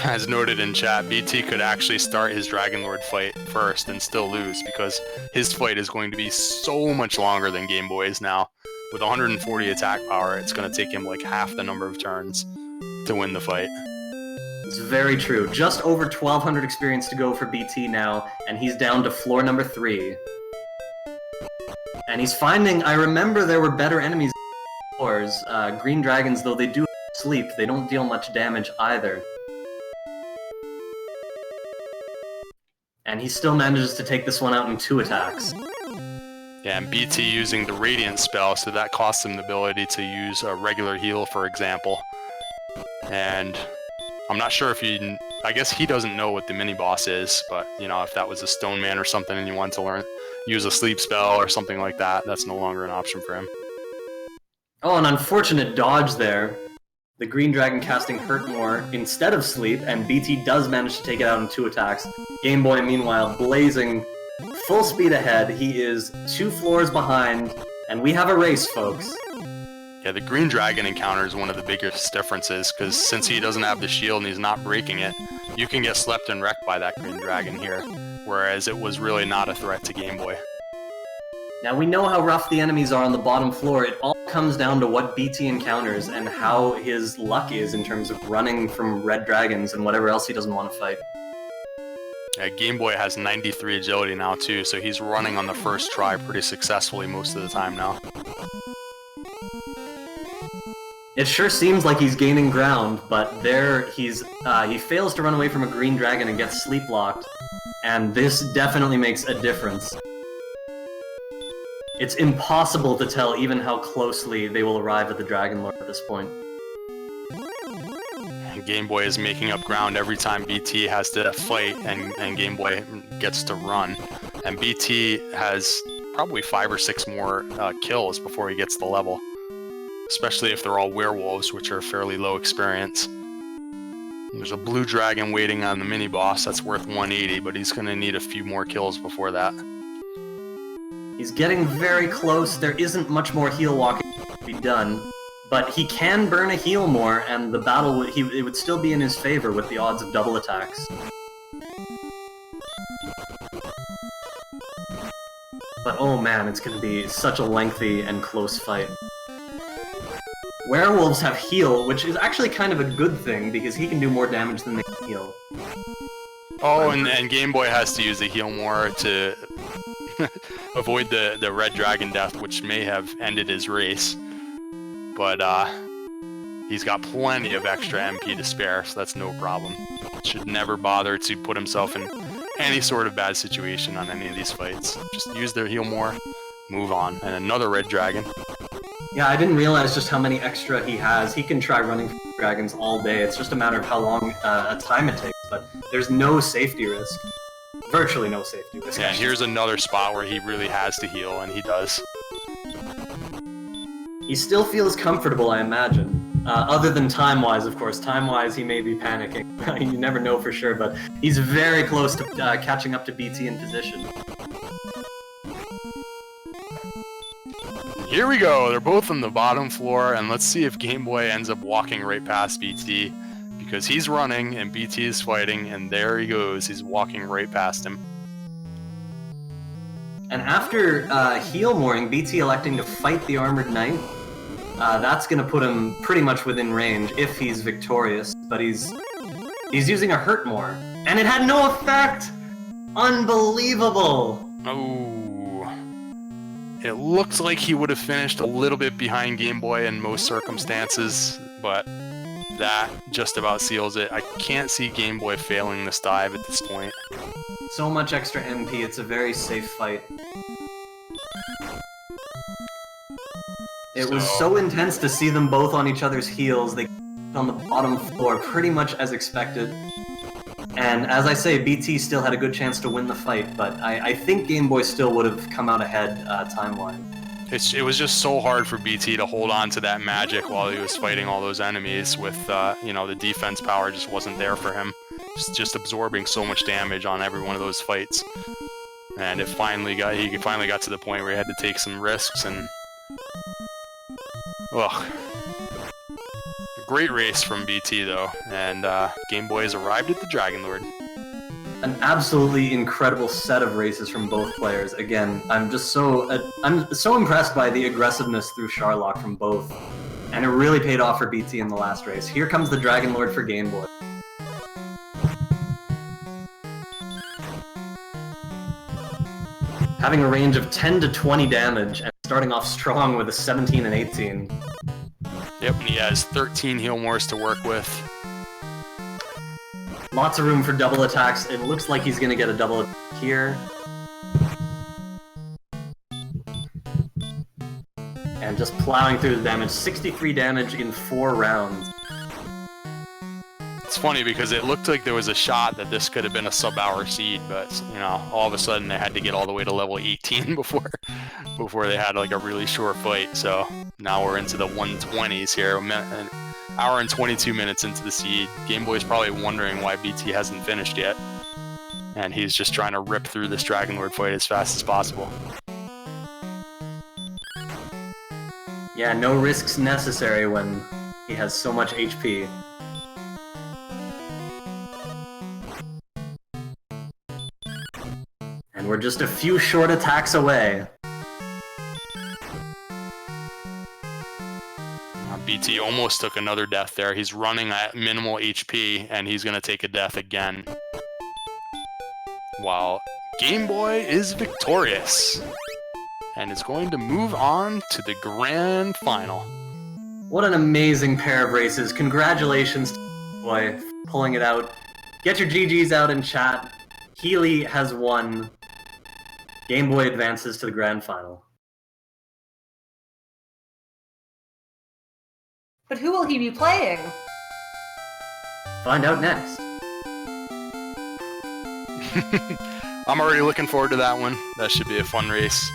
B: As noted in chat, BT could actually start his Dragon Lord fight first and still lose, because his fight is going to be so much longer than Game Boy's now. With 140 attack power, it's going to take him like half the number of turns to win the fight.
A: It's very true. Just over 1,200 experience to go for BT now, and he's down to floor number 3. And he's finding, I remember there were better enemies in floors. Green dragons, though they do sleep, they don't deal much damage either. And he still manages to take this one out in 2 attacks.
B: Yeah, and BT using the Radiant spell, so that costs him the ability to use a regular heal, for example. And I'm not sure if he... I guess he doesn't know what the mini-boss is, but, you know, if that was a Stone Man or something and you wanted to use a sleep spell or something like that, that's no longer an option for him.
A: Oh, an unfortunate dodge there. The green dragon casting Hurt More instead of Sleep, and BT does manage to take it out in 2 attacks. Game Boy, meanwhile, blazing full speed ahead. He is 2 floors behind, and we have a race, folks.
B: Yeah, the green dragon encounter is one of the biggest differences, because since he doesn't have the shield and he's not breaking it, you can get slept and wrecked by that green dragon here, whereas it was really not a threat to Game Boy.
A: Now, we know how rough the enemies are on the bottom floor. It all comes down to what BT encounters and how his luck is in terms of running from red dragons and whatever else he doesn't want to fight.
B: Game Boy has 93 agility now, too, so he's running on the first try pretty successfully most of the time now.
A: It sure seems like he's gaining ground, but there he fails to run away from a green dragon and gets sleep locked, and this definitely makes a difference. It's impossible to tell even how closely they will arrive at the Dragon Lord at this point.
B: Game Boy is making up ground every time BT has to fight and Game Boy gets to run. And BT has probably 5 or 6 more kills before he gets the level. Especially if they're all werewolves, which are fairly low experience. There's a blue dragon waiting on the mini-boss that's worth 180, but he's going to need a few more kills before that.
A: He's getting very close. There isn't much more heal walking to be done, but he can burn a heal more, and the battle it would still be in his favor with the odds of double attacks. But oh man, it's going to be such a lengthy and close fight. Werewolves have heal, which is actually kind of a good thing, because he can do more damage than they can heal.
B: Oh, and Game Boy has to use the heal more to avoid the red dragon death, which may have ended his race. But he's got plenty of extra MP to spare, so that's no problem. Should never bother to put himself in any sort of bad situation on any of these fights. Just use their heal more, move on. And another red dragon.
A: Yeah, I didn't realize just how many extra he has. He can try running dragons all day. It's just a matter of how long a time it takes, but there's no safety risk. Virtually no safety risk.
B: Yeah, and here's another spot where he really has to heal, and he does.
A: He still feels comfortable, I imagine. Other than time-wise, of course. Time-wise, he may be panicking. You never know for sure, but he's very close to catching up to BT in position.
B: Here we go. They're both on the bottom floor, and let's see if Game Boy ends up walking right past BT, because he's running and BT is fighting, and there he goes. He's walking right past him.
A: And after heal mooring, BT electing to fight the Armored Knight, that's going to put him pretty much within range if he's victorious, but he's using a hurt more. And it had no effect! Unbelievable!
B: Oh. It looks like he would have finished a little bit behind Game Boy in most circumstances, but that just about seals it. I can't see Game Boy failing this dive at this point.
A: So much extra MP, it's a very safe fight. It was so intense to see them both on each other's heels. They on the bottom floor pretty much as expected. And as I say, BT still had a good chance to win the fight, but I think Game Boy still would have come out ahead time-wise.
B: It was just so hard for BT to hold on to that magic while he was fighting all those enemies with, you know, the defense power just wasn't there for him. Just absorbing so much damage on every one of those fights. And he finally got to the point where he had to take some risks, and ugh. Great race from BT though, and Game Boy has arrived at the Dragon Lord.
A: An absolutely incredible set of races from both players. Again, I'm so impressed by the aggressiveness through Charlock from both, and it really paid off for BT in the last race. Here comes the Dragon Lord for Game Boy. Having a range of 10 to 20 damage, and starting off strong with a 17 and 18.
B: Yep, and he has 13 heal mores to work with.
A: Lots of room for double attacks. It looks like he's going to get a double attack here. And just plowing through the damage. 63 damage in 4 rounds.
B: It's funny because it looked like there was a shot that this could have been a sub-hour seed, but, you know, all of a sudden they had to get all the way to level 18 before they had like a really short fight. So now we're into the 120s here, an hour and 22 minutes into the seed. Game Boy's probably wondering why BT hasn't finished yet, and he's just trying to rip through this Dragon Lord fight as fast as possible.
A: Yeah, no risks necessary when he has so much HP. And we're just a few short attacks away.
B: BT almost took another death there. He's running at minimal HP, and he's going to take a death again. While Game Boy is victorious, and is going to move on to the grand final.
A: What an amazing pair of races. Congratulations to Game Boy for pulling it out. Get your GGs out in chat. Healy has won. Game Boy advances to the grand final.
C: But who will he be playing?
A: Find out next.
B: I'm already looking forward to that one. That should be a fun race.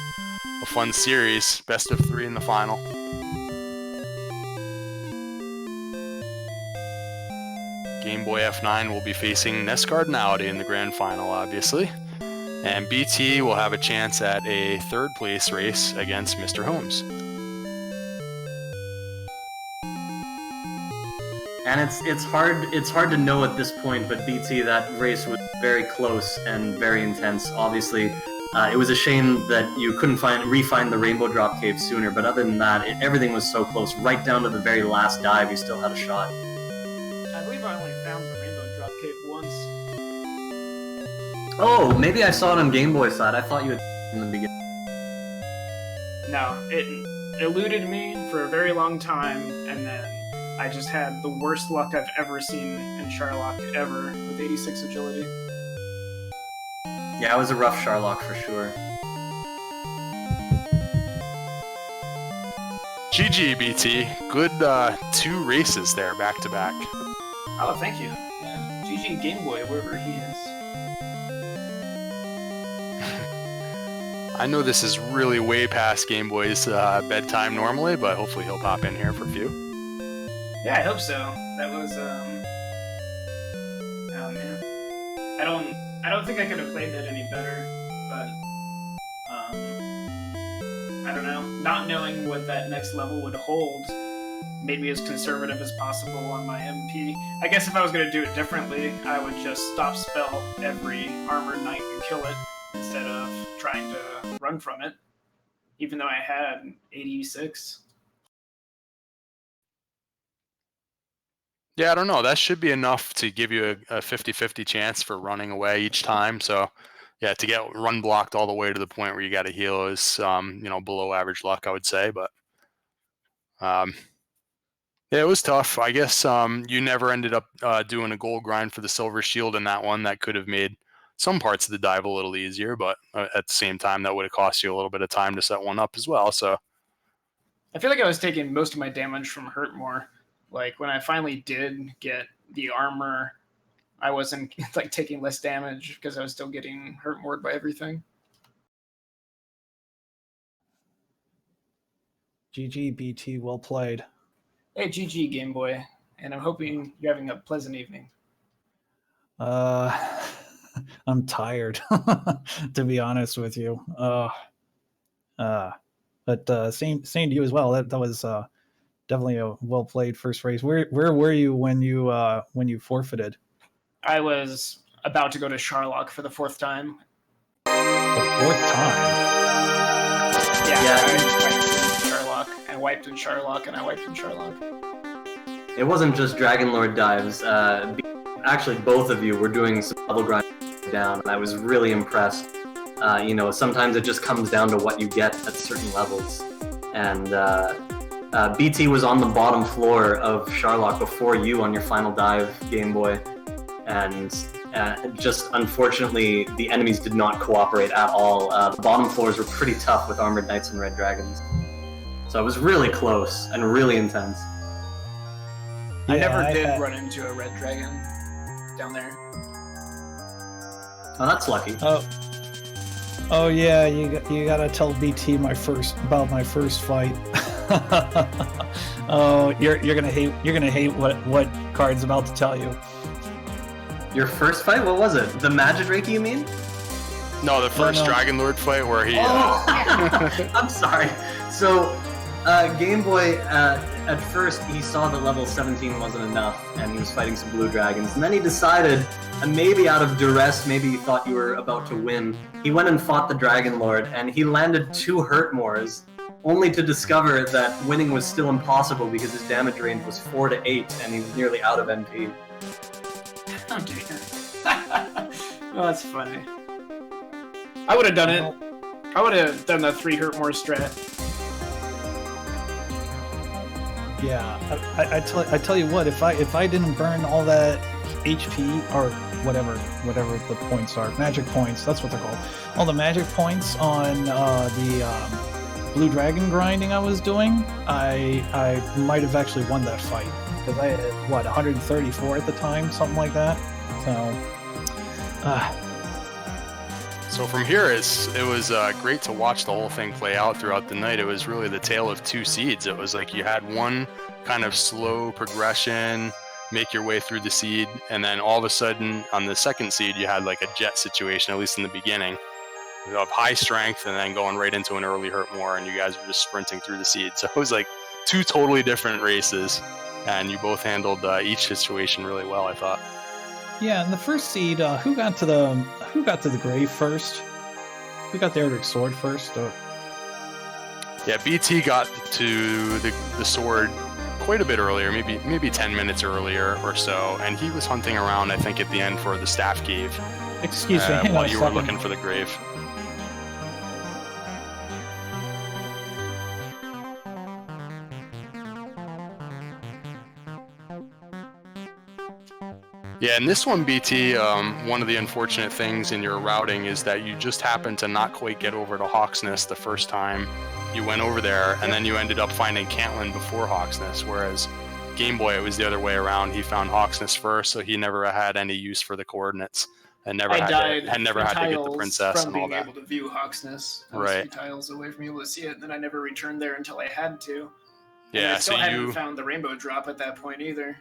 B: A fun series. Best of 3 in the final. Game Boy F9 will be facing Ness Cardinality in the grand final, obviously. And BT will have a chance at a 3rd place race against Mr. Holmes.
A: And it's hard to know at this point, but BT, that race was very close and very intense. Obviously, it was a shame that you couldn't re-find the Rainbow Drop Cave sooner, but other than that, everything was so close. Right down to the very last dive, you still had a shot.
D: I believe I only found the Rainbow Drop Cave once.
A: Oh, maybe I saw it on Game Boy side. I thought you had in the beginning.
D: No, it eluded me for a very long time, and then I just had the worst luck I've ever seen in Charlock ever with 86 agility.
A: Yeah, it was a rough Charlock for sure.
B: GG, BT. Good 2 races there, back to back.
D: Oh, thank you. Yeah. GG Game Boy, wherever he is.
B: I know this is really way past Game Boy's bedtime normally, but hopefully he'll pop in here for a few.
D: Yeah, I hope so. That was oh man. I don't think I could have played that any better, but I don't know. Not knowing what that next level would hold made me as conservative as possible on my MP. I guess if I was gonna do it differently, I would just stop spell every armored knight and kill it instead of trying to run from it, even though I had 86.
B: Yeah, I don't know. That should be enough to give you a 50-50 chance for running away each time. So, yeah, to get run blocked all the way to the point where you got to heal is, below average luck, I would say. But, yeah, it was tough. I guess you never ended up doing a gold grind for the silver shield in that one. That could have made some parts of the dive a little easier, but at the same time, that would have cost you a little bit of time to set one up as well. So
D: I feel like I was taking most of my damage from hurt more. Like when I finally did get the armor, I wasn't like taking less damage because I was still getting hurt more by everything.
E: GG BT, well played.
D: Hey, GG Game Boy, and I'm hoping you're having a pleasant evening.
E: I'm tired, to be honest with you. But same to you as well. That was definitely a well played first race. Where were you when you forfeited?
D: I was about to go to Charlock for the 4th time.
E: The 4th time?
D: Yeah. I wiped in Charlock, and wiped in Charlock, and I wiped in Charlock.
A: It wasn't just Dragon Lord dives. Actually, both of you were doing some double grind down, and I was really impressed. Sometimes it just comes down to what you get at certain levels. And BT was on the bottom floor of Charlock before you on your final dive, Game Boy. And just unfortunately, the enemies did not cooperate at all. The bottom floors were pretty tough with Armored Knights and Red Dragons. So it was really close and really intense.
D: I never did run into a red dragon down there.
A: Oh, that's lucky.
E: Oh yeah, you gotta tell BT about my first fight. Oh, you're gonna hate what card's about to tell you.
A: Your first fight? What was it? The Magic Reiki, you mean?
B: no, the first Dragon Lord fight where he.
A: I'm sorry. So, Game Boy, at first he saw that level 17 wasn't enough, and he was fighting some blue dragons. And then he decided, and maybe out of duress, maybe he thought you were about to win, he went and fought the Dragon Lord, and he landed 2 hurt mores, only to discover that winning was still impossible because his damage range was 4 to 8, and he was nearly out of MP.
D: Oh dear. Oh, that's funny. I would have done it. I would have done the 3 hurt more strat.
E: Yeah, I tell you what, if I didn't burn all that HP or whatever the points are, magic points, that's what they're called, all the magic points on the blue dragon grinding I was doing, I might have actually won that fight because I had 134 at the time, something like that.
B: So from here, it was great to watch the whole thing play out throughout the night. It was really the tale of 2 seeds. It was like you had one kind of slow progression, make your way through the seed, and then all of a sudden on the second seed you had like a jet situation, at least in the beginning, of high strength and then going right into an early hurt more, and you guys were just sprinting through the seed. So it was like 2 totally different races, and you both handled each situation really well, I thought.
E: Yeah, in the first seed, who got to the grave first? Who got the Erdrick sword first?
B: Yeah, BT got to the sword quite a bit earlier, maybe 10 minutes earlier or so, and he was hunting around, I think, at the end for the staff cave.
E: Excuse me, hang
B: while
E: on a
B: you
E: second.
B: were looking for the grave. Yeah, and this one, BT, one of the unfortunate things in your routing is that you just happened to not quite get over to Hawksness the first time you went over there, and then you ended up finding Cantlin before Hawksness, whereas Game Boy, it was the other way around. He found Hawksness first, so he never had any use for the coordinates, and never
D: I
B: had
D: died
B: to, had never
D: 3
B: had to get the
D: tiles
B: princess
D: from
B: and all
D: being
B: that.
D: able to view Hawksness. I was
B: Right.
D: 3 tiles away from able to see it, and then I never returned there until I had to. And
B: Yeah,
D: I still
B: so
D: hadn't found the rainbow drop at that point either.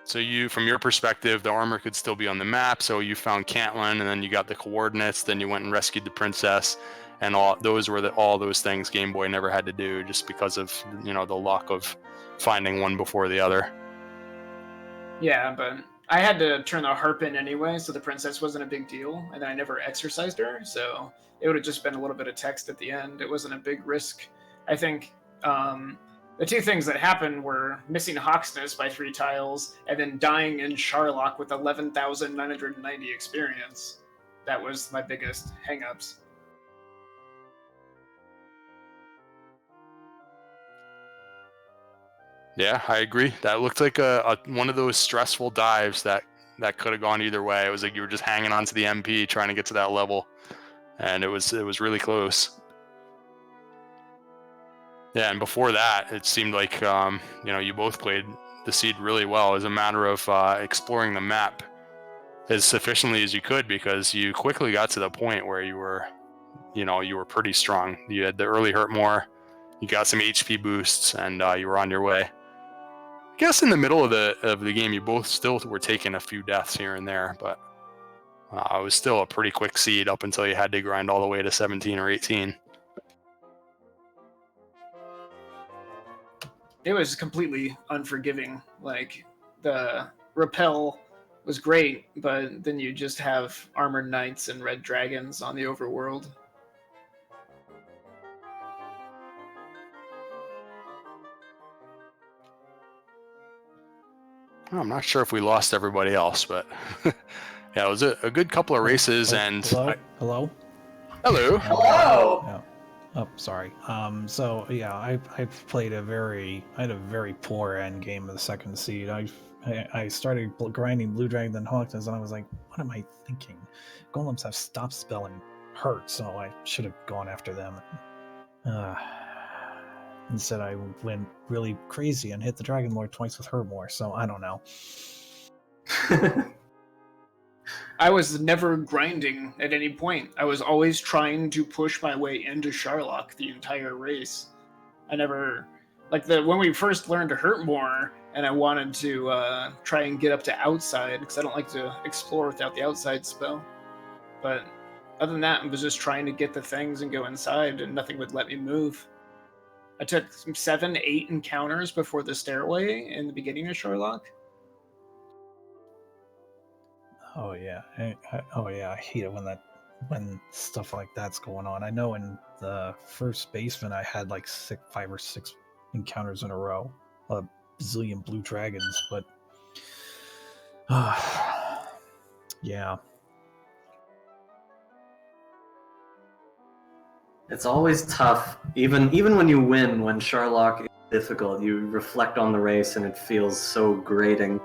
B: So you, from your perspective, the armor could still be on the map. So you found Cantlin, and then you got the coordinates. Then you went and rescued the princess, and all those were all those things Game Boy never had to do, just because of the luck of finding one before the other.
D: Yeah, but I had to turn the harp in anyway, so the princess wasn't a big deal, and I never exercised her, so it would have just been a little bit of text at the end. It wasn't a big risk. I think the 2 things that happened were missing Hawksness by 3 tiles, and then dying in Charlock with 11,990 experience. That was my biggest hang-ups.
B: Yeah, I agree. That looked like one of those stressful dives that could have gone either way. It was like you were just hanging on to the MP trying to get to that level, and it was really close. Yeah, and before that, it seemed like you both played the seed really well. It was a matter of exploring the map as sufficiently as you could, because you quickly got to the point where you were pretty strong. You had the early hurt more, you got some HP boosts, and you were on your way. I guess in the middle of the game, you both still were taking a few deaths here and there, but it was still a pretty quick seed up until you had to grind all the way to 17 or 18.
D: It was completely unforgiving. Like, the repel was great, but then you just have armored knights and red dragons on the overworld.
B: I'm not sure if we lost everybody else, but yeah, it was a good couple of races. And
E: Hello.
B: Hello.
C: Hello!
E: Oh, sorry. So yeah, I played I had a very poor end game of the second seed. I started grinding Blue Dragon and Hawkins, and I was like, what am I thinking? Golems have stop spell and hurt, so I should have gone after them. Instead, I went really crazy and hit the Dragon Lord twice with her more, so I don't know.
D: I was never grinding at any point. I was always trying to push my way into Charlock the entire race. I never... when we first learned to hurt more, and I wanted to try and get up to outside, because I don't like to explore without the outside spell. But other than that, I was just trying to get the things and go inside, and nothing would let me move. I took 7, 8 encounters before the stairway in the beginning of Charlock.
E: Oh yeah, I hate it when stuff like that's going on. I know in the first basement I had like 5 or 6 encounters in a row, a bazillion blue dragons, but yeah.
A: It's always tough, even when you win, when Charlock is difficult, you reflect on the race and it feels so grating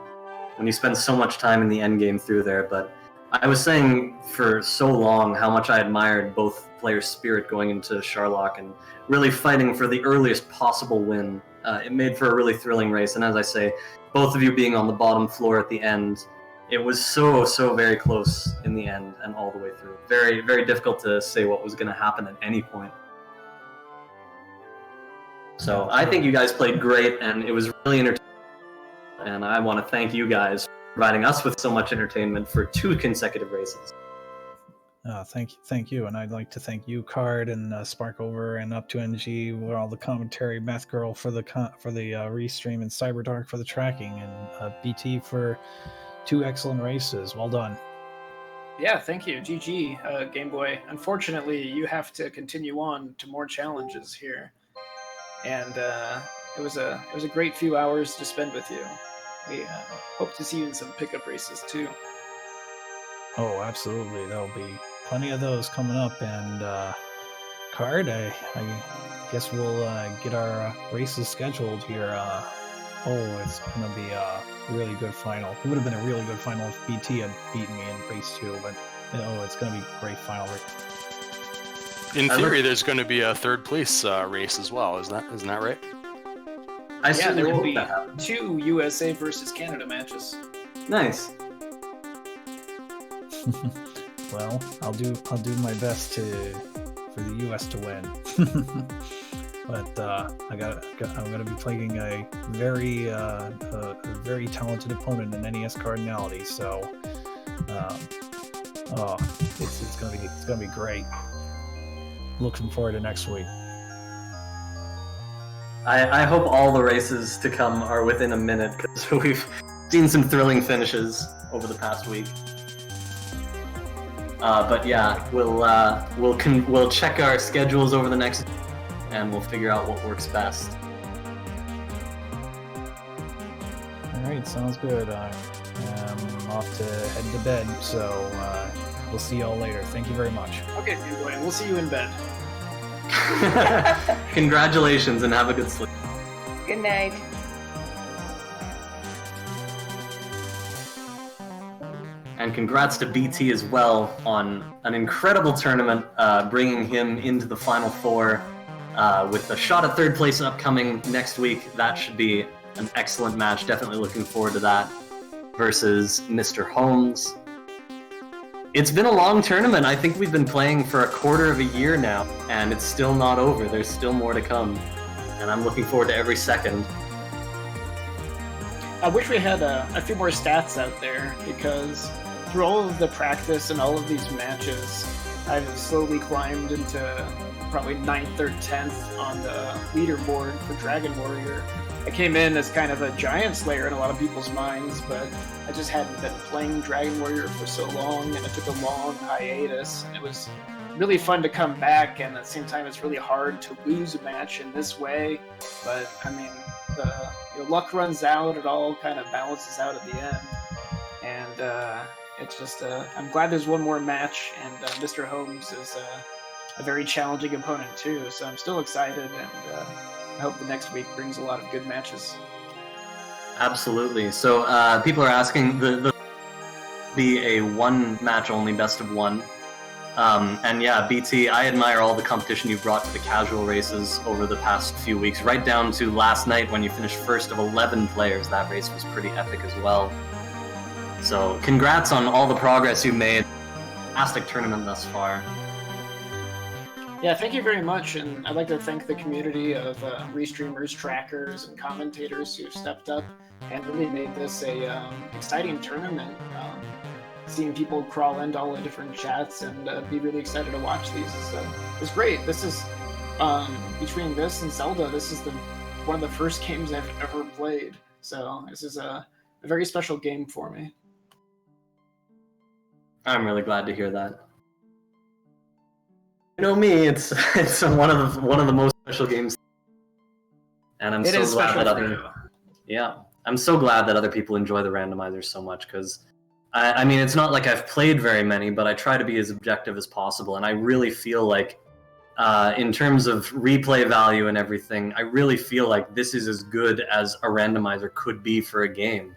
A: when you spend so much time in the endgame through there. But I was saying for so long how much I admired both players' spirit going into Charlock and really fighting for the earliest possible win. It made for a really thrilling race, and as I say, both of you being on the bottom floor at the end, it was so very close in the end and all the way through. Very, very difficult to say what was going to happen at any point. So I think you guys played great, and it was really entertaining. And I want to thank you guys for providing us with so much entertainment for 2 consecutive races.
E: Thank you, and I'd like to thank you, Card, and Sparkover, and Up to NG for all the commentary, Math Girl for the restream, and Cyberdark for the tracking, and BT for 2 excellent races. Well done.
D: Yeah, thank you. GG, Game Boy. Unfortunately, you have to continue on to more challenges here, and it was a great few hours to spend with you. We hope to see you in some pickup races too.
E: Oh, absolutely. There'll be plenty of those coming up, and Card, I guess we'll get our races scheduled here. It's gonna be really good final. It would have been a really good final if BT had beaten me in race 2, but it's going to be a great final.
B: In theory, there's going to be a third place race as well. Isn't that right?
D: Yeah, there will
A: hope
D: be
A: that happens.
D: 2 USA versus Canada matches.
A: Nice.
E: Well, I'll do my best for the US to win. But I'm gonna be playing a very talented opponent in NES Cardinality. So, it's gonna be great. Looking forward to next week.
A: I hope all the races to come are within a minute, because we've seen some thrilling finishes over the past week. But yeah, we'll check our schedules over the next, and we'll figure out what works best.
E: All right, sounds good. I'm off to head to bed, so we'll see y'all later. Thank you very much.
D: Okay, boy, we'll see you in bed.
A: Congratulations and have a good sleep.
C: Good night.
A: And congrats to BT as well on an incredible tournament, bringing him into the Final Four with a shot at third place upcoming next week. That should be an excellent match. Definitely looking forward to that versus Mr. Holmes. It's been a long tournament. I think we've been playing for a quarter of a year now, and it's still not over. There's still more to come, and I'm looking forward to every second.
D: I wish we had a few more stats out there, because through all of the practice and all of these matches, I've slowly climbed into probably 9th or 10th on the leaderboard for Dragon Warrior. I came in as kind of a giant slayer in a lot of people's minds, but I just hadn't been playing Dragon Warrior for so long, and it took a long hiatus, and it was really fun to come back, and at the same time it's really hard to lose a match in this way. But I mean, the luck runs out, it all kind of balances out at the end, and it's just I'm glad there's one more match, and Mr. Holmes is a very challenging opponent too, so I'm still excited, and I hope the next week brings a lot of good matches.
A: Absolutely. So people are asking, the be a one match only best of one. And yeah, BT, I admire all the competition you've brought to the casual races over the past few weeks, right down to last night when you finished first of 11 players. That race was pretty epic as well. So congrats on all the progress you've made. Fantastic tournament thus far.
D: Yeah, thank you very much, and I'd like to thank the community of restreamers, trackers, and commentators who've stepped up and really made this a exciting tournament. Seeing people crawl into all the different chats and be really excited to watch these is great. This is, between this and Zelda, this is one of the first games I've ever played, so this is a very special game for me.
A: I'm really glad to hear that. You know me, it's one of the most special games, and I'm so glad that I'm so glad that other people enjoy the randomizers so much, because I mean, it's not like I've played very many, but I try to be as objective as possible, and I really feel like in terms of replay value and everything, I really feel like this is as good as a randomizer could be for a game.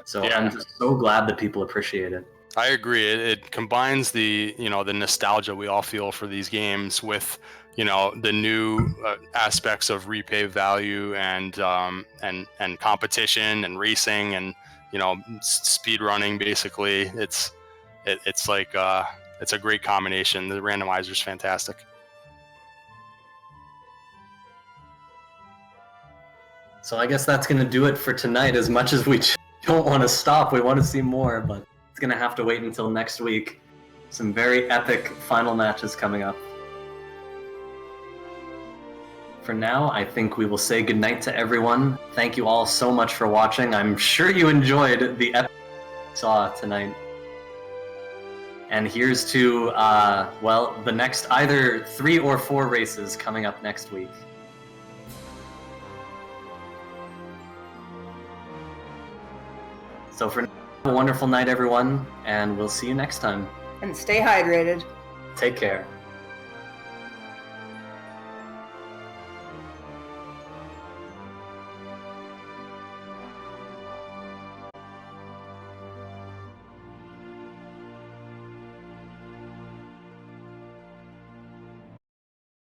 A: So yeah. I'm just so glad that people appreciate it.
B: I agree. It combines the the nostalgia we all feel for these games with the new aspects of replay value and competition and racing and speed running. Basically, it's like it's a great combination. The randomizer is fantastic.
A: So I guess that's going to do it for tonight. As much as we don't want to stop, we want to see more, but it's going to have to wait until next week. Some very epic final matches coming up. For now, I think we will say goodnight to everyone. Thank you all so much for watching. I'm sure you enjoyed the epic you saw tonight. And here's to, the next either 3 or 4 races coming up next week. So for now, have a wonderful night, everyone, and we'll see you next time.
C: And stay hydrated.
A: Take care.